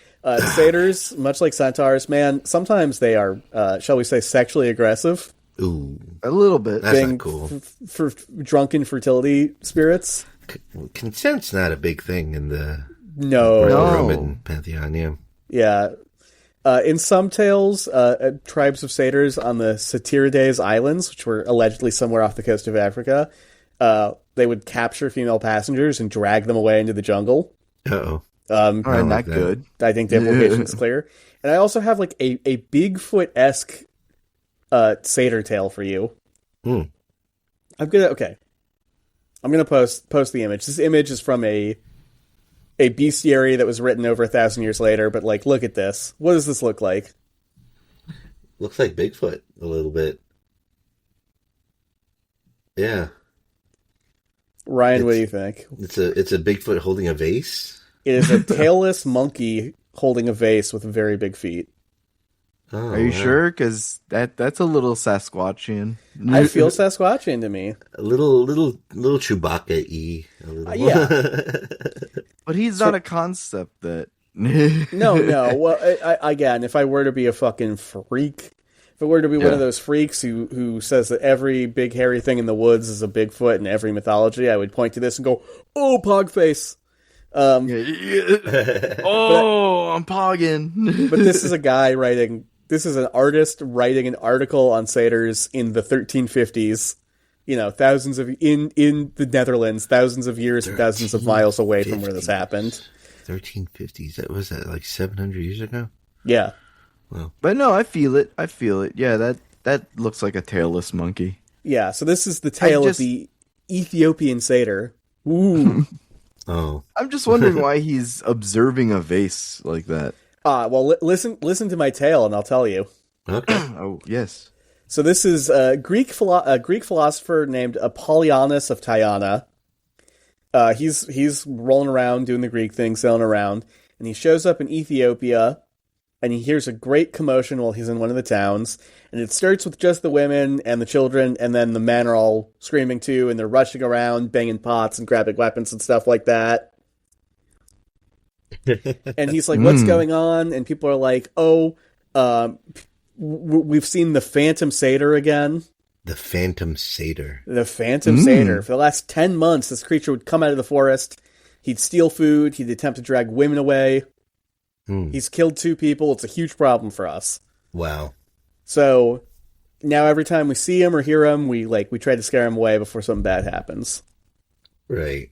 Satyrs, much like centaurs, man, sometimes they are, shall we say, sexually aggressive. Ooh, A little bit. that's being not cool. For drunken fertility spirits. Consent's not a big thing in the No. Roman pantheon. Yeah. Yeah. In some tales, tribes of satyrs on the Satyrides Islands, which were allegedly somewhere off the coast of Africa, they would capture female passengers and drag them away into the jungle. Uh-oh. All right, like not that. good. I think the implication's clear. And I also have like a Bigfoot-esque satyr tale for you. Hmm. I'm gonna post the image. This image is from a bestiary that was written over 1,000 years later, but like, look at this. What does this look like? Looks like Bigfoot a little bit. Yeah. Ryan, what do you think? It's a Bigfoot holding a vase. It is a tailless monkey holding a vase with very big feet. Oh, Are you wow. sure? Because that's a little Sasquatchian. I feel Sasquatchian to me. A little Chewbacca-y. A little. Yeah. But he's not a concept that... No. Well, again, if I were to be a fucking freak, if I were to be one of those freaks who says that every big hairy thing in the woods is a Bigfoot in every mythology, I would point to this and go, "Oh, Pogface." Oh, I'm pogging. But this is a guy writing. This is an artist writing an article on satyrs in the 1350s. Thousands of in the Netherlands, thousands of years and thousands of miles away from where this happened. 1350s. That was that like 700 years ago. Yeah. Well, But no, I feel it. Yeah, that looks like a tailless monkey. Yeah. So this is the tale of the Ethiopian satyr. Ooh. oh, I'm just wondering why he's observing a vase like that. Well, listen to my tale, and I'll tell you. okay. Oh, yes. So this is a Greek philosopher named Apollonius of Tyana. He's rolling around doing the Greek thing, sailing around, and he shows up in Ethiopia, and he hears a great commotion while he's in one of the towns, and it starts with just the women and the children, and then the men are all screaming too, and they're rushing around, banging pots and grabbing weapons and stuff like that. And he's like, "What's going on?" And people are like, "Oh, we've seen the Phantom Satyr again." The Phantom Satyr. The Phantom Satyr. For the last 10 months, this creature would come out of the forest. He'd steal food. He'd attempt to drag women away. He's killed 2 people. It's a huge problem for us. Wow. So now every time we see him or hear him, we try to scare him away before something bad happens. Right.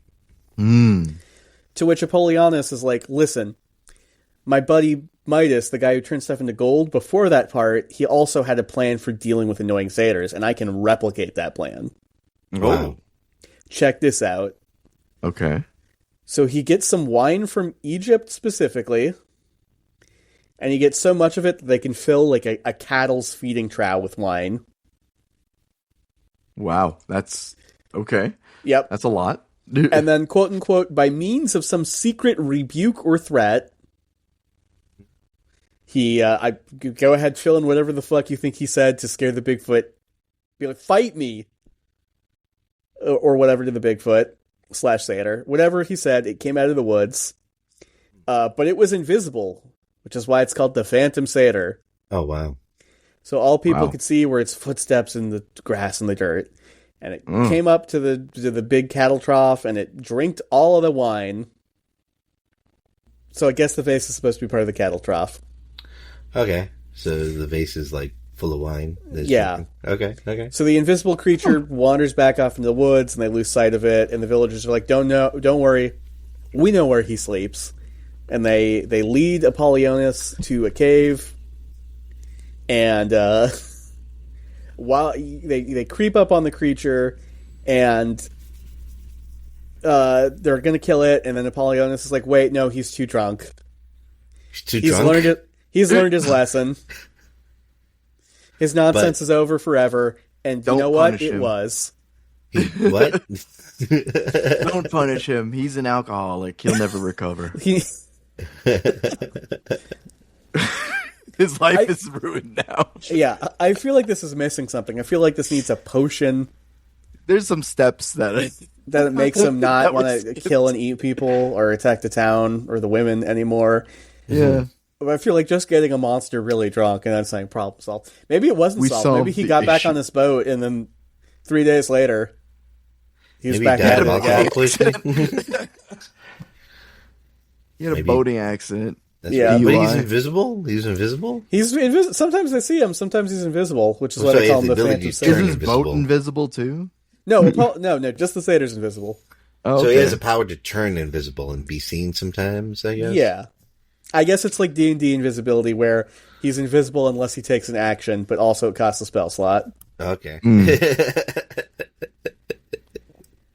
To which Apollonius is like, "Listen, my buddy Midas, the guy who turned stuff into gold, before that part, he also had a plan for dealing with annoying satyrs, and I can replicate that plan. Wow. Check this out." Okay. So he gets some wine from Egypt specifically, and he gets so much of it that they can fill like a cattle's feeding trough with wine. Wow. That's okay. Yep. That's a lot. And then, quote unquote, by means of some secret rebuke or threat, he, go ahead, fill in whatever the fuck you think he said to scare the Bigfoot. Be like, "Fight me!" Or whatever to the Bigfoot / satyr. Whatever he said, it came out of the woods. But it was invisible, which is why it's called the Phantom Satyr. Oh, wow. So all people Wow. could see were its footsteps in the grass and the dirt. And it came up to the big cattle trough, and it drinked all of the wine. So I guess the vase is supposed to be part of the cattle trough. Okay. So the vase is like full of wine. Yeah. Drinking. Okay. So the invisible creature wanders back off into the woods, and they lose sight of it. And the villagers are like, "Don't worry, we know where he sleeps." And they lead Apollonius to a cave, and while they creep up on the creature, and they're going to kill it, and then Apollonius is like, "Wait, no, he's too drunk. He's drunk? He's learned his lesson. His nonsense is over forever." And you know what? It was. What? Don't punish him. He's an alcoholic. He'll never recover. His life is ruined now. Yeah, I feel like this is missing something. I feel like this needs a potion. There's some steps that it makes him not want to kill and eat people or attack the town or the women anymore. Yeah. I feel like just getting a monster really drunk and then saying problem solved. Maybe it wasn't solved. Maybe he got back on this boat and then 3 days later he was back at it again. He had a boating accident. But he's invisible? Sometimes I see him, sometimes he's invisible, which is what I call him the Phantom Satyr. Is his boat invisible too? No, just the Satyr's invisible. Oh, okay. So he has the power to turn invisible and be seen sometimes, I guess? Yeah. I guess it's like D&D invisibility, where he's invisible unless he takes an action, but also it costs a spell slot. Okay.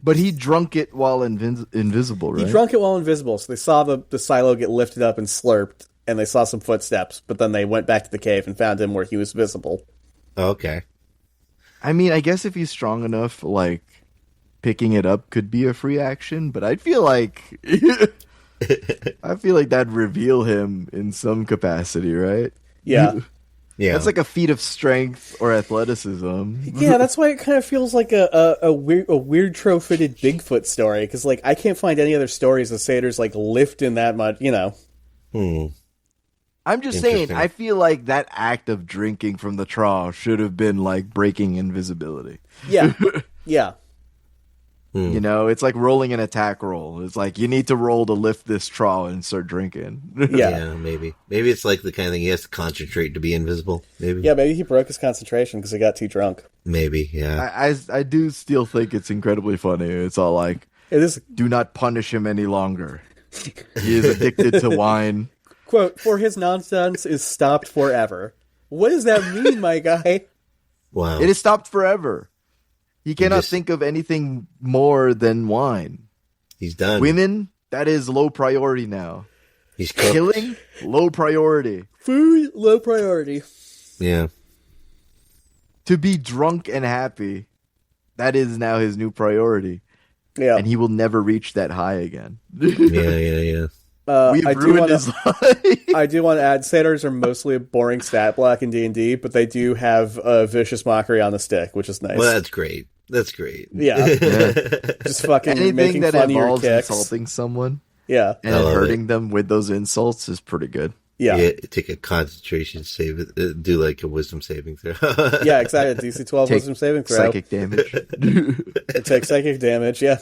But he drunk it while invisible, right? He drunk it while invisible, so they saw the silo get lifted up and slurped, and they saw some footsteps, but then they went back to the cave and found him where he was visible. Okay. I mean, I guess if he's strong enough, like, picking it up could be a free action, but I feel like that'd reveal him in some capacity, right? Yeah. Yeah. That's like a feat of strength or athleticism. Yeah, that's why it kind of feels like a weird trophited Bigfoot story, because like I can't find any other stories of satyrs like lifting that much, you know. I'm just saying, I feel like that act of drinking from the trough should have been like breaking invisibility. Yeah. Yeah. You know, it's like rolling an attack roll. It's like you need to roll to lift this trough and start drinking. Yeah, maybe. Maybe it's like the kind of thing he has to concentrate to be invisible. Maybe. Yeah, maybe he broke his concentration because he got too drunk. Maybe, yeah. I do still think it's incredibly funny. It's all like, it is. Do not punish him any longer. He is addicted to wine. Quote, "For his nonsense is stopped forever." What does that mean, my guy? Wow. It is stopped forever. He cannot think of anything more than wine. He's done. Women, that is low priority now. He's cooked. Killing, low priority. Food, low priority. Yeah. To be drunk and happy, that is now his new priority. Yeah. And he will never reach that high again. Yeah. We've ruined his life. I do want to add, satyrs are mostly a boring stat block in D&D, but they do have a vicious mockery on the stick, which is nice. Well, that's great. Yeah. Just fucking anything making that fun of your involves kicks. insulting someone, yeah, and hurting them with those insults is pretty good. Yeah. Take a concentration save. Do like a wisdom saving throw. Yeah, exactly. DC 12 wisdom saving throw. Psychic damage. Take psychic damage. Yeah.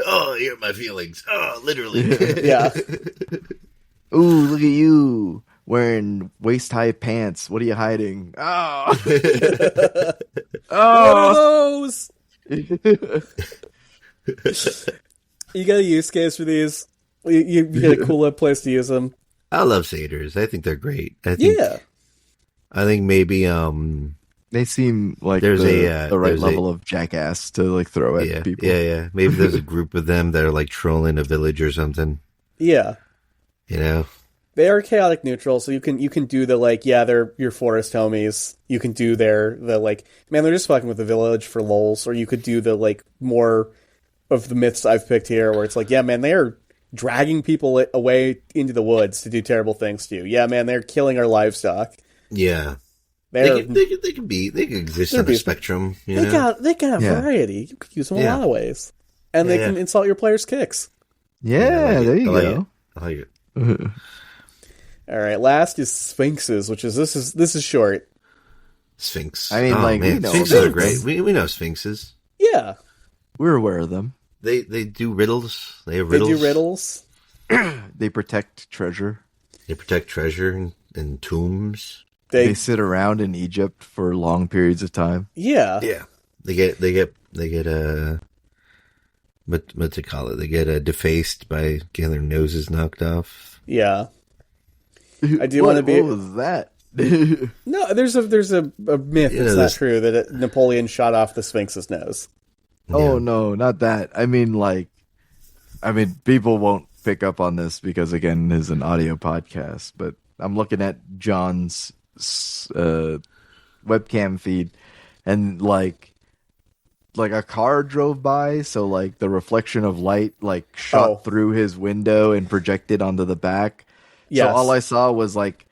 Oh, hear my feelings. Oh, literally. Yeah. Ooh, look at you wearing waist-high pants. What are you hiding? Oh. What are those? You got a use case for these? You get a cool place to use them. I love satyrs. I think they're great. I think maybe they seem like there's the right level of jackass to like throw at people. Yeah. Maybe there's a group of them that are like trolling a village or something. Yeah. You know? They are chaotic neutral, so you can do the like, yeah, they're your forest homies. You can do the like, man, they're just fucking with the village for lols, or you could do the like more of the myths I've picked here, where it's like, yeah, man, they are dragging people away into the woods to do terrible things to you. Yeah, man, they're killing our livestock. Yeah. They can exist on the spectrum. They got a variety. You could use them a lot of ways. And they can insult your players' kicks. Yeah, there you go. I like it. All right, last is Sphynxes, which is this is short. Sphinx. I mean, we know Sphinxes are great. We know Sphinxes. Yeah. We're aware of them. They do riddles. They have They riddles. do riddles. They protect treasure. They protect treasure and tombs. They sit around in Egypt for long periods of time. Yeah. Yeah. They get what's it call it? They get defaced by getting their noses knocked off. Yeah. I do want to be. What was that? No, there's a myth. It's not true that Napoleon shot off the Sphinx's nose. Oh no, not that. I mean, people won't pick up on this because again, it's an audio podcast. But I'm looking at John's webcam feed, and like a car drove by, so like the reflection of light shot through his window and projected onto the back. Yes. So all I saw was like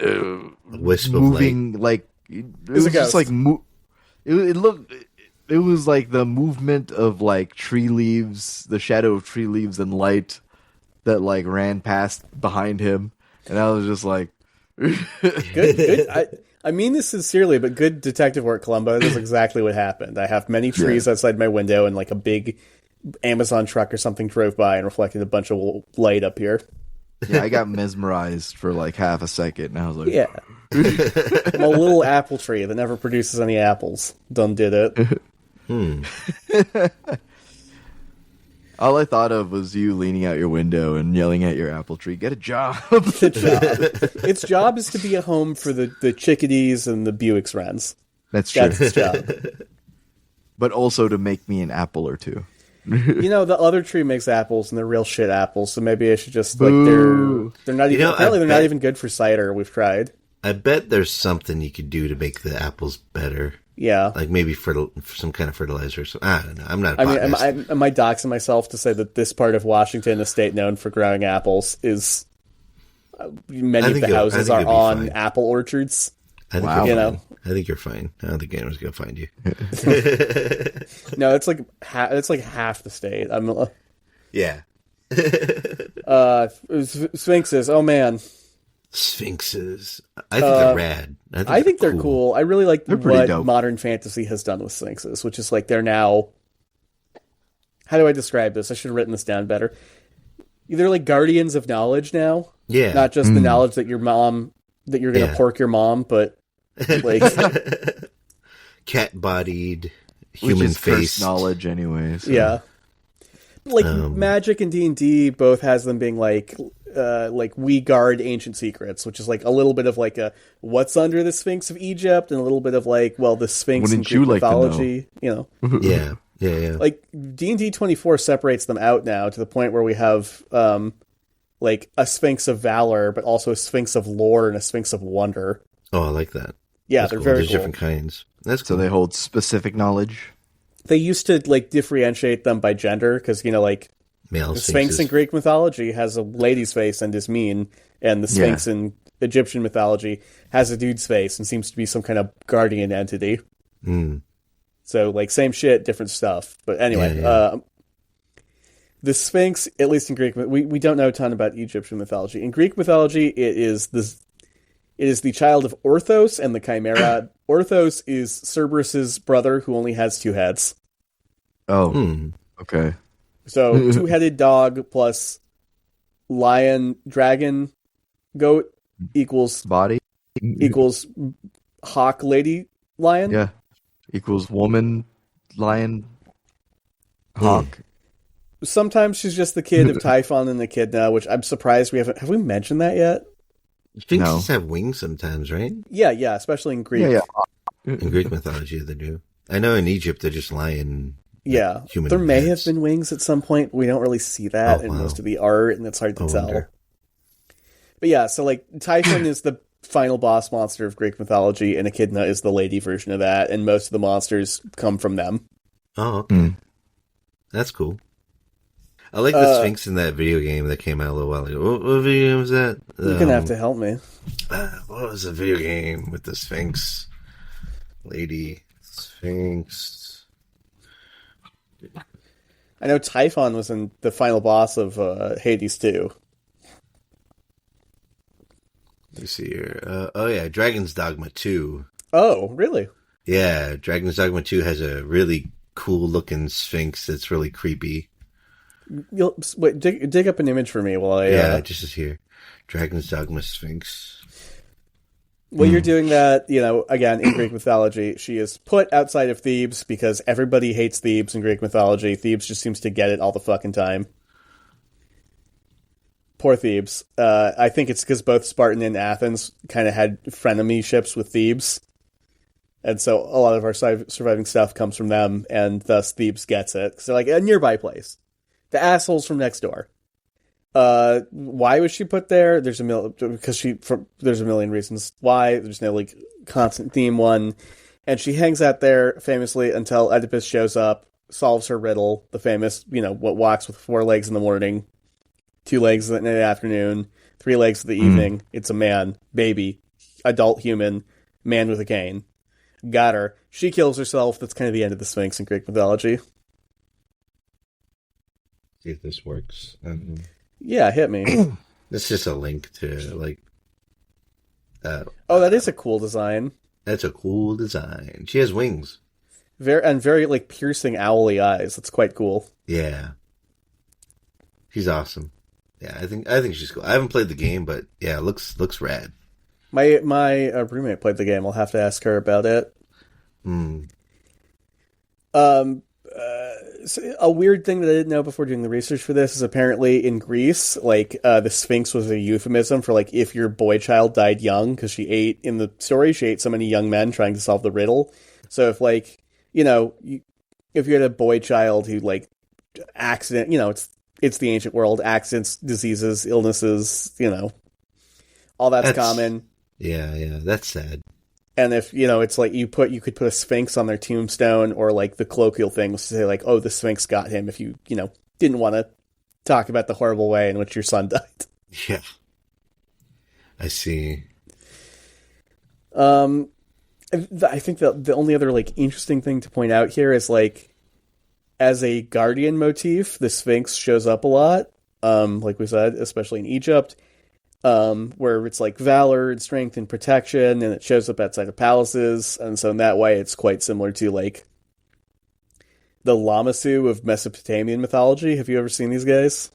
a wisp moving, of light. it was just like it looked. It was like the movement of like tree leaves, the shadow of tree leaves and light that like ran past behind him, and I was just like, good. I mean this sincerely, but good detective work, Columbo. That is exactly what happened. I have many trees outside my window, and like a big Amazon truck or something drove by and reflected a bunch of light up here. Yeah, I got mesmerized for like half a second, and I was like, yeah. I'm a little apple tree that never produces any apples. Done did it. All I thought of was you leaning out your window and yelling at your apple tree, "Get a job!" Its job is to be a home for the chickadees and the Buick's wrens. That's true. That's its job. But also to make me an apple or two. The other tree makes apples, and they're real shit apples. So maybe I should just they're not even. Apparently, they're not even good for cider. We've tried. I bet there's something you could do to make the apples better. Yeah, like maybe some kind of fertilizer. So I don't know. I'm not. Am I doxing myself to say that this part of Washington, a state known for growing apples, is many of the houses are on apple orchards? I think I think you're fine. I don't think anyone's gonna find you. No, it's like half the state. Yeah. Sphinxes. Oh man. Sphinxes. I think they're rad. I think they're cool. I really like what modern fantasy has done with Sphinxes, which is like they're now. How do I describe this? I should have written this down better. They're like guardians of knowledge now. Yeah. Not just the knowledge that you're going to pork your mom, but like cat-bodied, human-faced knowledge, anyways. So. Yeah. Like Magic and D&D both has them being like we guard ancient secrets, which is like a little bit of like a what's under the Sphinx of Egypt, and a little bit of like, well, the Sphinx in Greek mythology, Yeah. Like D&D 24 separates them out now to the point where we have like a Sphinx of valor, but also a Sphinx of lore and a Sphinx of wonder. Oh, I like that. Yeah, That's they're cool. very There's cool. different kinds. That's cool. So they hold specific knowledge. They used to like differentiate them by gender because like male the Sphinx in Greek mythology has a lady's face and is mean, and the Sphinx in Egyptian mythology has a dude's face and seems to be some kind of guardian entity. So like same shit, different stuff. But anyway, the Sphinx, at least in Greek, we don't know a ton about Egyptian mythology. In Greek mythology, it is the child of Orthos and the Chimera. Orthos is Cerberus's brother who only has two heads. Oh, okay. So two-headed dog plus lion, dragon, goat equals body equals hawk, lady, lion. Yeah, equals woman, lion, hawk. Sometimes she's just the kid of Typhon and Echidna, which I'm surprised we haven't. Have we mentioned that yet? Sphinxes have wings sometimes, right? Yeah, especially in Greek. Yeah. In Greek mythology, they do. I know in Egypt they're just lion. Yeah, human there may heads. have been wings at some point. We don't really see that in most of the art, and it's hard to tell. Wonder. But yeah, so like Typhon is the final boss monster of Greek mythology, and Echidna is the lady version of that, and most of the monsters come from them. Oh, okay. That's cool. I like the Sphinx in that video game that came out a little while ago. What video game was that? You're gonna have to help me. What was the video game with the Sphinx? Lady Sphinx. I know Typhon was in the final boss of Hades 2. Let me see here. Dragon's Dogma 2. Oh, really? Yeah, Dragon's Dogma 2 has a really cool looking sphinx that's really creepy. Wait, dig up an image for me while I... Yeah, just is here. Dragon's Dogma Sphinx. While you're doing that, again, in Greek mythology, she is put outside of Thebes because everybody hates Thebes in Greek mythology. Thebes just seems to get it all the fucking time. Poor Thebes. I think it's because both Spartan and Athens kind of had frenemyships with Thebes. And so a lot of our surviving stuff comes from them, and thus Thebes gets it. Because they're like, a nearby place. The assholes from next door. Why was she put there? There's a million reasons why. There's no constant theme one, and she hangs out there famously until Oedipus shows up, solves her riddle, the famous what walks with 4 legs in the morning, 2 legs in the afternoon, 3 legs in the evening. It's a man, baby, adult human, man with a cane. Got her. She kills herself. That's kind of the end of the Sphinx in Greek mythology. See if this works. Yeah, hit me. It's just a link to that is a cool design. That's a cool design. She has wings. Very piercing owly eyes. That's quite cool. Yeah, she's awesome. Yeah, I think she's cool. I haven't played the game, but yeah, it looks rad. My roommate played the game. I'll have to ask her about it. A weird thing that I didn't know before doing the research for this is apparently in Greece, the Sphinx was a euphemism for if your boy child died young, because she ate so many young men trying to solve the riddle. So if if you had a boy child who accident, it's the ancient world, accidents, diseases, illnesses, all that's common. Yeah, that's sad. And if, it's you could put a Sphinx on their tombstone, or the colloquial thing was to say oh, the Sphinx got him, if you, didn't want to talk about the horrible way in which your son died. Yeah. I see. I think the only other interesting thing to point out here is as a guardian motif, the Sphinx shows up a lot. Like we said, especially in Egypt. Where it's valor and strength and protection, and it shows up outside of palaces, and so in that way it's quite similar to the Lamassu of Mesopotamian mythology. Have you ever seen these guys?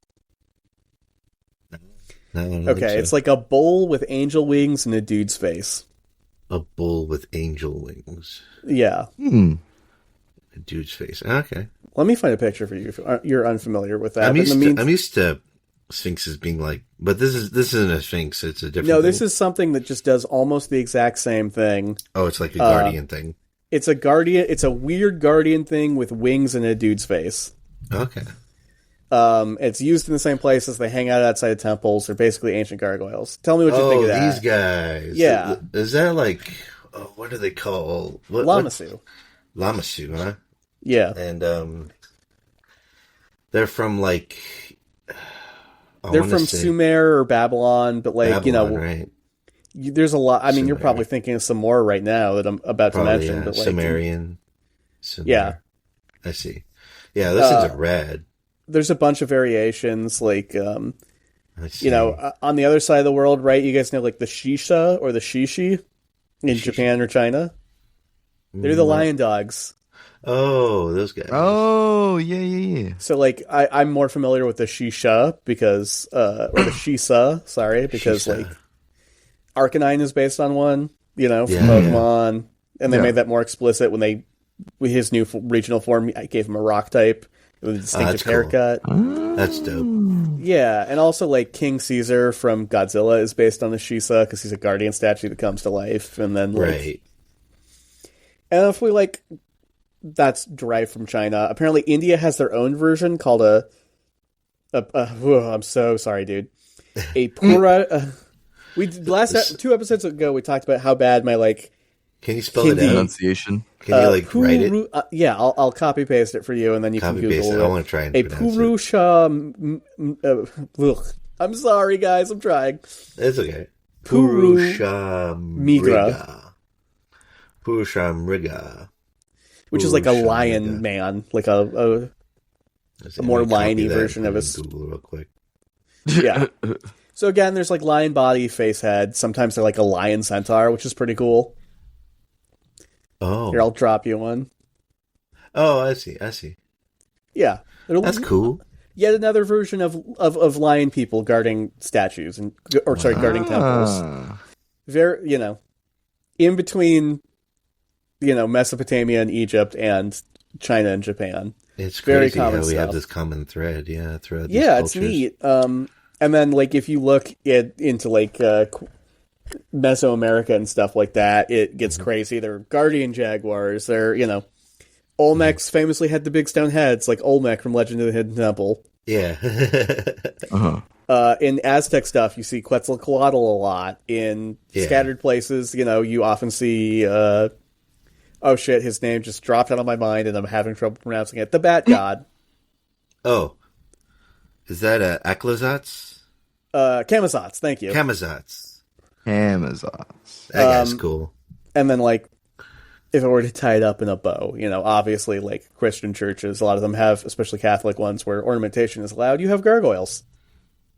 No, okay, so. It's a bull with angel wings and a dude's face. A bull with angel wings. Yeah. A dude's face. Okay. Let me find a picture for you if you're unfamiliar with that. I'm used to Sphinxes being but this isn't a Sphinx, it's a different thing. This is something that just does almost the exact same thing. Oh, it's like a guardian thing. It's a weird guardian thing with wings and a dude's face. Okay. It's used in the same places. They hang out outside of temples. They're basically ancient gargoyles. Tell me what you think of that. These guys. Yeah. Is that what are they called? Lamassu. Lamassu, huh? Yeah. And they're from they're from Sumer or Babylon, but Babylon, right? There's a lot. I mean, you're probably thinking of some more right now that I'm about to mention. Yeah. But Sumerian. Yeah. I see. Yeah, those things are rad. There's a bunch of variations, I see. on the other side of the world, right? You guys know the Shisha or the Shishi in Japan or China. They're the lion dogs. Oh, those guys. Oh, yeah. So, I'm more familiar with the Shisha because, or the Shisa, sorry, because, Arcanine is based on one, from Pokemon, and they made that more explicit when his new regional form, I gave him a rock type with a distinctive haircut. Cool. That's dope. Yeah, and also, King Caesar from Godzilla is based on the Shisa because he's a guardian statue that comes to life, and then, right. And if we, that's derived from China. Apparently, India has their own version called I'm so sorry, dude. A Pura. Last 2 episodes ago, we talked about how bad my Can you spell Hindi it out? Pronunciation. Can you write it? Yeah, I'll copy paste it for you, and then you can Google it. I want to try and a pronounce Purusha. I'm sorry, guys. I'm trying. It's okay. Purusha Migra. Purusha Mriga. Which is a lion man, a more lion-y version of his. Google real quick. Yeah. So again, there's lion body, face head. Sometimes they're a lion centaur, which is pretty cool. Oh. Here, I'll drop you one. Oh, I see. Yeah. That's cool. Yet another version of lion people guarding statues guarding temples. Very, in between, Mesopotamia and Egypt and China and Japan. It's very crazy common how we stuff. have this common thread, throughout these Yeah, cultures. it's neat. And then, like, if you look into, like, Mesoamerica and stuff like that, it gets crazy. They're guardian jaguars. They're, Olmecs famously had the big stone heads, like Olmec from Legend of the Hidden Temple. Yeah. In Aztec stuff, you see Quetzalcoatl a lot. In scattered places, you often see, oh shit, his name just dropped out of my mind and I'm having trouble pronouncing it. The Bat God. Oh. Is that Aklazats? Camazotz, thank you. Camazotz. Amazons. That guy's cool. And then, like, if it were to tie it up in a bow, obviously, like, Christian churches, a lot of them have, especially Catholic ones, where ornamentation is allowed, you have gargoyles.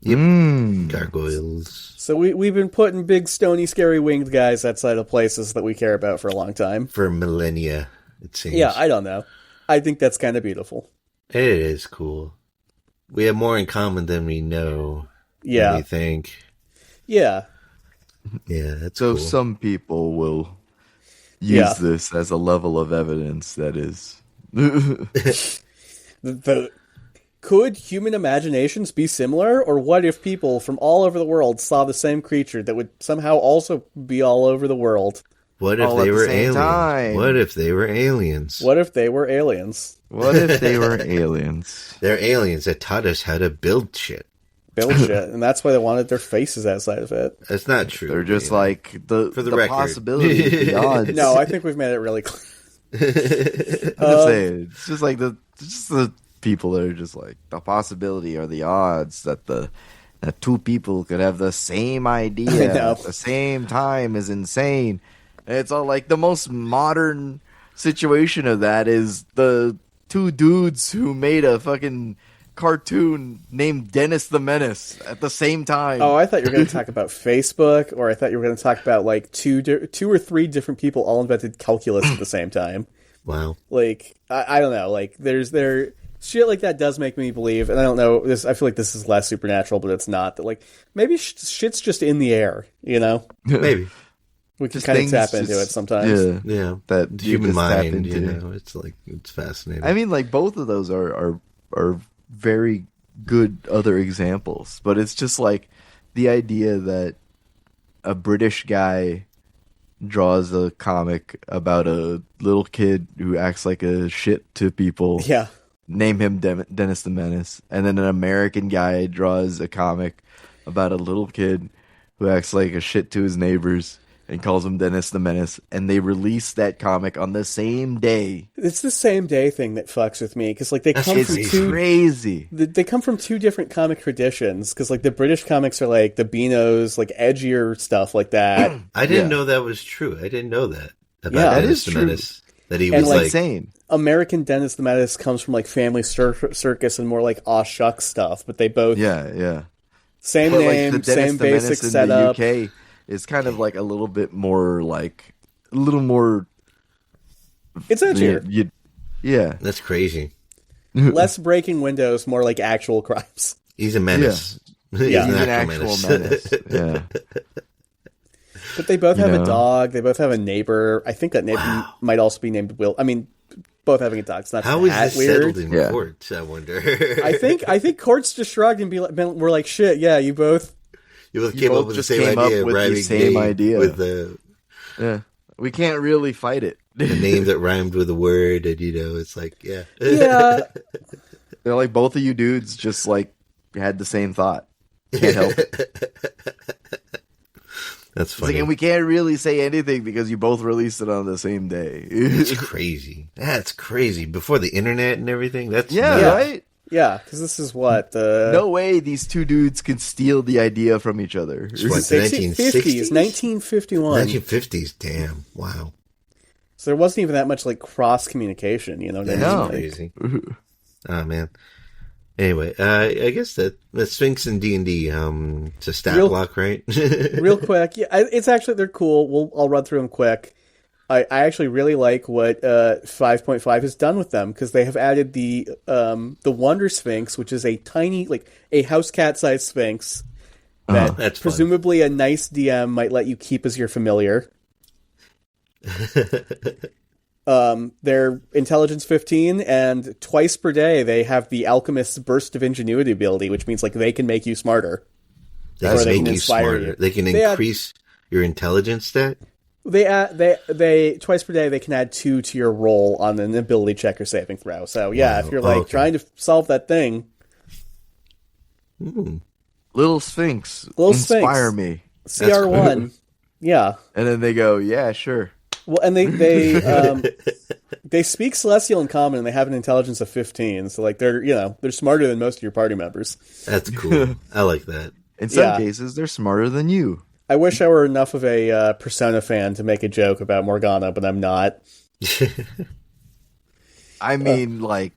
Yep. Gargoyles. So we've been putting big, stony, scary winged guys outside of places that we care about for a long time. For millennia, it seems. Yeah, I don't know. I think that's kind of beautiful. It is cool. We have more in common than we know. Yeah. Than we think. Yeah. Yeah, that's So cool. some people will use this as a level of evidence that is... Could human imaginations be similar? Or what if people from all over the world saw the same creature that would somehow also be all over the world? What if all they at the were same aliens? time. What if they were aliens? What if they were aliens? What if they were aliens? They're aliens that taught us how to build shit. Build shit. And that's why they wanted their faces outside of it. That's not true. They're just man. like the record. possibility, the odds. No, I think we've made it really clear. I'm just saying, it's just like the people that are just like the possibility or the odds that that two people could have the same idea at the same time is insane. And it's all like the most modern situation of that is the two dudes who made a fucking cartoon named Dennis the Menace at the same time. Oh, I thought you were going to talk about Facebook, or I thought you were going to talk about like two or three different people all invented calculus at the same time. Wow. Like, I don't know. Like, there shit like that does make me believe, and I don't know. I feel like this is less supernatural, but it's not. That like maybe shit's just in the air. Maybe. We can kind of tap into it sometimes. Yeah. That The you human just tap mind, into. it's like, it's fascinating. I mean, like both of those are very good other examples, but it's just like the idea that a British guy draws a comic about a little kid who acts like a shit to people. Yeah. Name him Dennis the Menace, and then an American guy draws a comic about a little kid who acts like a shit to his neighbors and calls him Dennis the Menace, and they release that comic on the same day. It's the same day thing that fucks with me, because like they come from crazy. They come from two different comic traditions, because like the British comics are like the Beanos, like edgier stuff like that. I didn't know that was true. I didn't know that about Yeah, that Dennis is the true. Menace. That he And, was like, like, Insane. American Dennis the Menace comes from like Family Circus and more like aw shucks stuff, but they both Yeah. same But, name, like, the Dennis same the basic Menace in setup. the UK is kind of like a little bit more like a little more. It's edgier, Yeah. that's crazy. less breaking windows, more like actual crimes. He's a menace. He's Yeah. an He's an actual actual menace. menace. Yeah. But they both have know? a dog. They both have a neighbor. I think that neighbor might also be named Will. I mean, both having a dog. It's not How is that this weird. settled in Yeah. court, I wonder? I think courts just shrugged and were like, shit, yeah, you both. You both came both up with the just same came up idea. with the rhyming same name idea. With the Yeah. We can't really fight it. name that rhymed with a word, and it's like, yeah. Yeah. They're like both of you dudes just like had the same thought. Can't help it. That's It's like, funny. and we can't really say anything because you both released it on the same day. It's crazy. That's crazy. Before the internet and everything. That's Yeah, nuts. right? Yeah, because this is what? No way these two dudes can steal the idea from each other. What, 1950s, 1951. 1950s. Damn. Wow. So there wasn't even that much like cross communication, you know? That's No. crazy. Oh man. Anyway, I guess that Sphinx and D&D, it's a stat block, right? Real quick, yeah, it's actually they're cool. I'll run through them quick. I actually really like what 5.5 has done with them, because they have added the Wonder Sphinx, which is a tiny, like a house cat sized Sphinx that That's presumably a nice DM might let you keep as your familiar. They're intelligence 15, and twice per day they have the Alchemist's Burst of Ingenuity ability, which means like they can make you smarter. They Or can they make can you inspire smarter. you. They can increase your intelligence stat. They twice per day they can add 2 to your roll on an ability check or saving throw. So yeah, Wow. if you're like trying to solve that thing, Little Sphinx, Little inspire Sphinx. me. CR1, yeah. And then they go, yeah, sure. Well, and they speak Celestial and Common, and they have an intelligence of 15. So like they're smarter than most of your party members. That's cool. I like that. In some Yeah. cases, they're smarter than you. I wish I were enough of a Persona fan to make a joke about Morgana, but I'm not. I mean, like,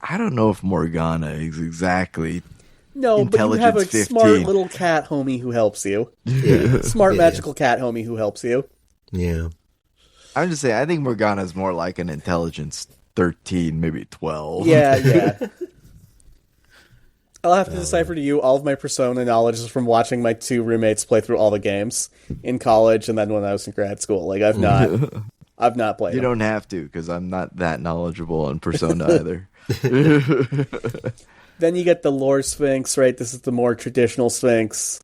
I don't know if Morgana is exactly. No, but you have a Intelligence 15. smart little cat homie who helps you. Yeah. Smart Yeah. magical cat homie who helps you. Yeah. I'm just saying, I think Morgana is more like an intelligence 13, maybe 12. Yeah. I'll have to decipher to you. All of my Persona knowledge is from watching my 2 roommates play through all the games in college, and then when I was in grad school. Like I've not played. You them. don't have to, because I'm not that knowledgeable on Persona either. Then you get the Lore Sphinx, right? This is the more traditional Sphinx.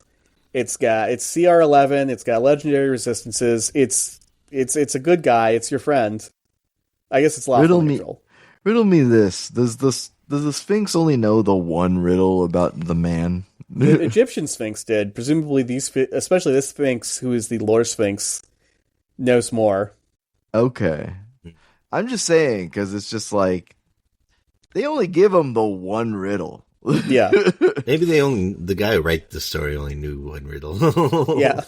It's CR11. It's got legendary resistances. It's a good guy. It's your friend. I guess it's lawful neutral. Riddle me this. Does the Sphinx only know the one riddle about the man? The Egyptian Sphinx did. Presumably especially this Sphinx, who is the Lore Sphinx, knows more. Okay. I'm just saying, because it's just like, they only give him the one riddle. Yeah. Maybe the guy who wrote the story only knew one riddle. Yeah.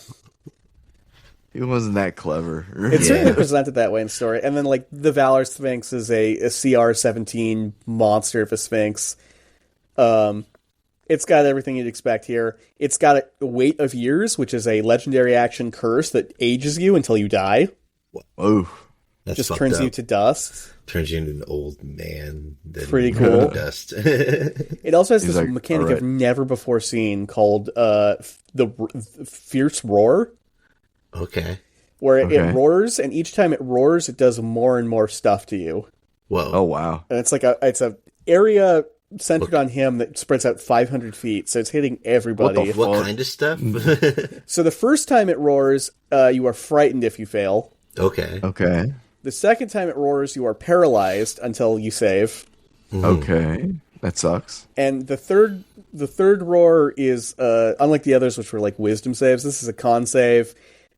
He wasn't that clever. It's certainly presented that way in the story. And then, like, the Valor Sphinx is a CR17 monster of a Sphinx. It's got everything you'd expect here. It's got a weight of years, which is a legendary action curse that ages you until you die. Oh, That's Just fucked turns up. you to dust. Turns you into an old man. Then Pretty cool. Dust. It also has He's this like, mechanic "Alright." I've never before seen called the Fierce Roar, Okay. where Okay. it roars, and each time it roars, it does more and more stuff to you. Whoa. oh wow. And it's like it's a area centered on him that spreads out 500 feet, so it's hitting everybody. What kind of stuff? So the first time it roars, you are frightened if you fail. Okay. Okay. The second time it roars, you are paralyzed until you save. Okay. That sucks. And the third roar is unlike the others, which were like wisdom saves. This is a con save,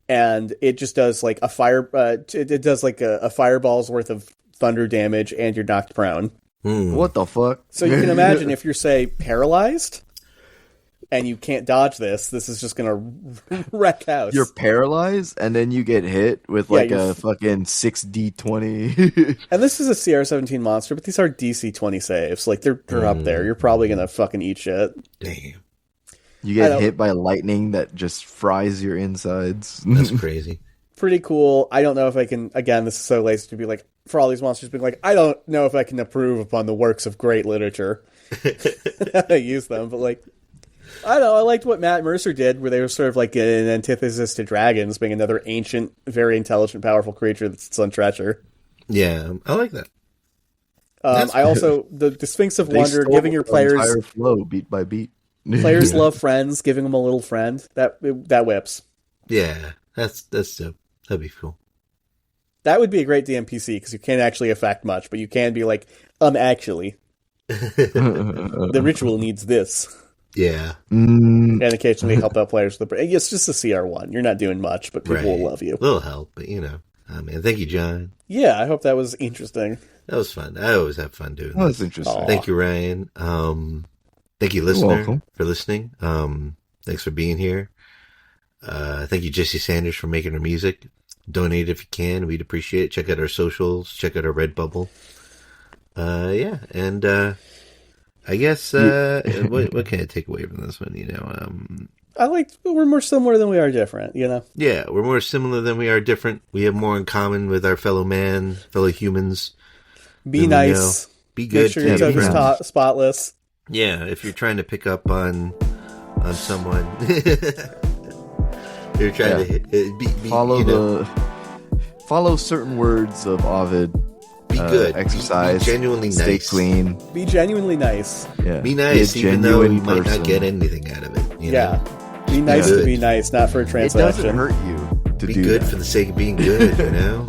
and it just does like a fire. It does like a fireball's worth of thunder damage, and you're knocked prone. What the fuck? So you can imagine if you're, say, paralyzed, and you can't dodge this is just gonna wreck house. You're paralyzed, and then you get hit with like you're a fucking 6d20. And this is a CR17 monster, but these are DC 20 saves. Like they're up there. You're probably gonna fucking eat shit. Damn. You I get know. hit by lightning that just fries your insides. That's crazy. Pretty cool. I don't know if I can. Again, this is so lazy to be like, for all these monsters being like, I don't know if I can approve upon the works of great literature. I use them, but like, I don't know. I liked what Matt Mercer did, where they were sort of like an antithesis to dragons, being another ancient, very intelligent, powerful creature that sits on treasure. Yeah, I like that. I also the Sphinx of They Wonder, stole giving your the players entire flow beat by beat. players love friends, giving them a little friend that whips. Yeah, that's dope. That'd be cool. That would be a great DMPC because you can't actually affect much, but you can be like, actually, the ritual needs this. Yeah. And occasionally help out players with the. It's just a CR1. You're not doing much, but people will love you. A little help, but you know. Oh, man. Thank you, John. Yeah, I hope that was interesting. That was fun. I always have fun doing Oh, this. that's interesting. Aw. Thank you, Ryan. Thank you, listener, welcome. for listening. Thanks for being here. Thank you, Jesse Sanders, for making our music. Donate if you can. We'd appreciate it. Check out our socials. Check out our Redbubble. Yeah, and I guess what can I take away from this one? You know, we're more similar than we are different, you know? Yeah, we're more similar than we are different. We have more in common with our fellow humans. Be nice. Be good. Make sure your token's spotless. Yeah, if you're trying to pick up on someone, you're trying to follow certain words of Ovid. Be good. Exercise. Be genuinely stay nice. Clean. Be genuinely nice. Yeah. Be nice, even though you might person. not get anything out of it. You know? Be nice to be nice, not for a transaction. It doesn't hurt you to be do good that. for the sake of being good, you know?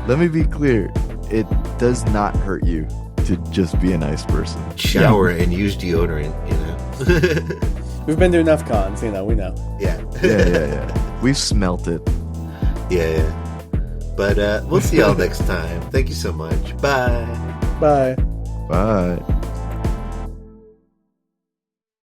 Let me be clear. It does not hurt you to just be a nice person. Shower and use deodorant, you know? We've been to enough cons, you know, we know. Yeah. Yeah. We've smelt it. Yeah. But we'll see y'all next time. Thank you so much. Bye. Bye. Bye.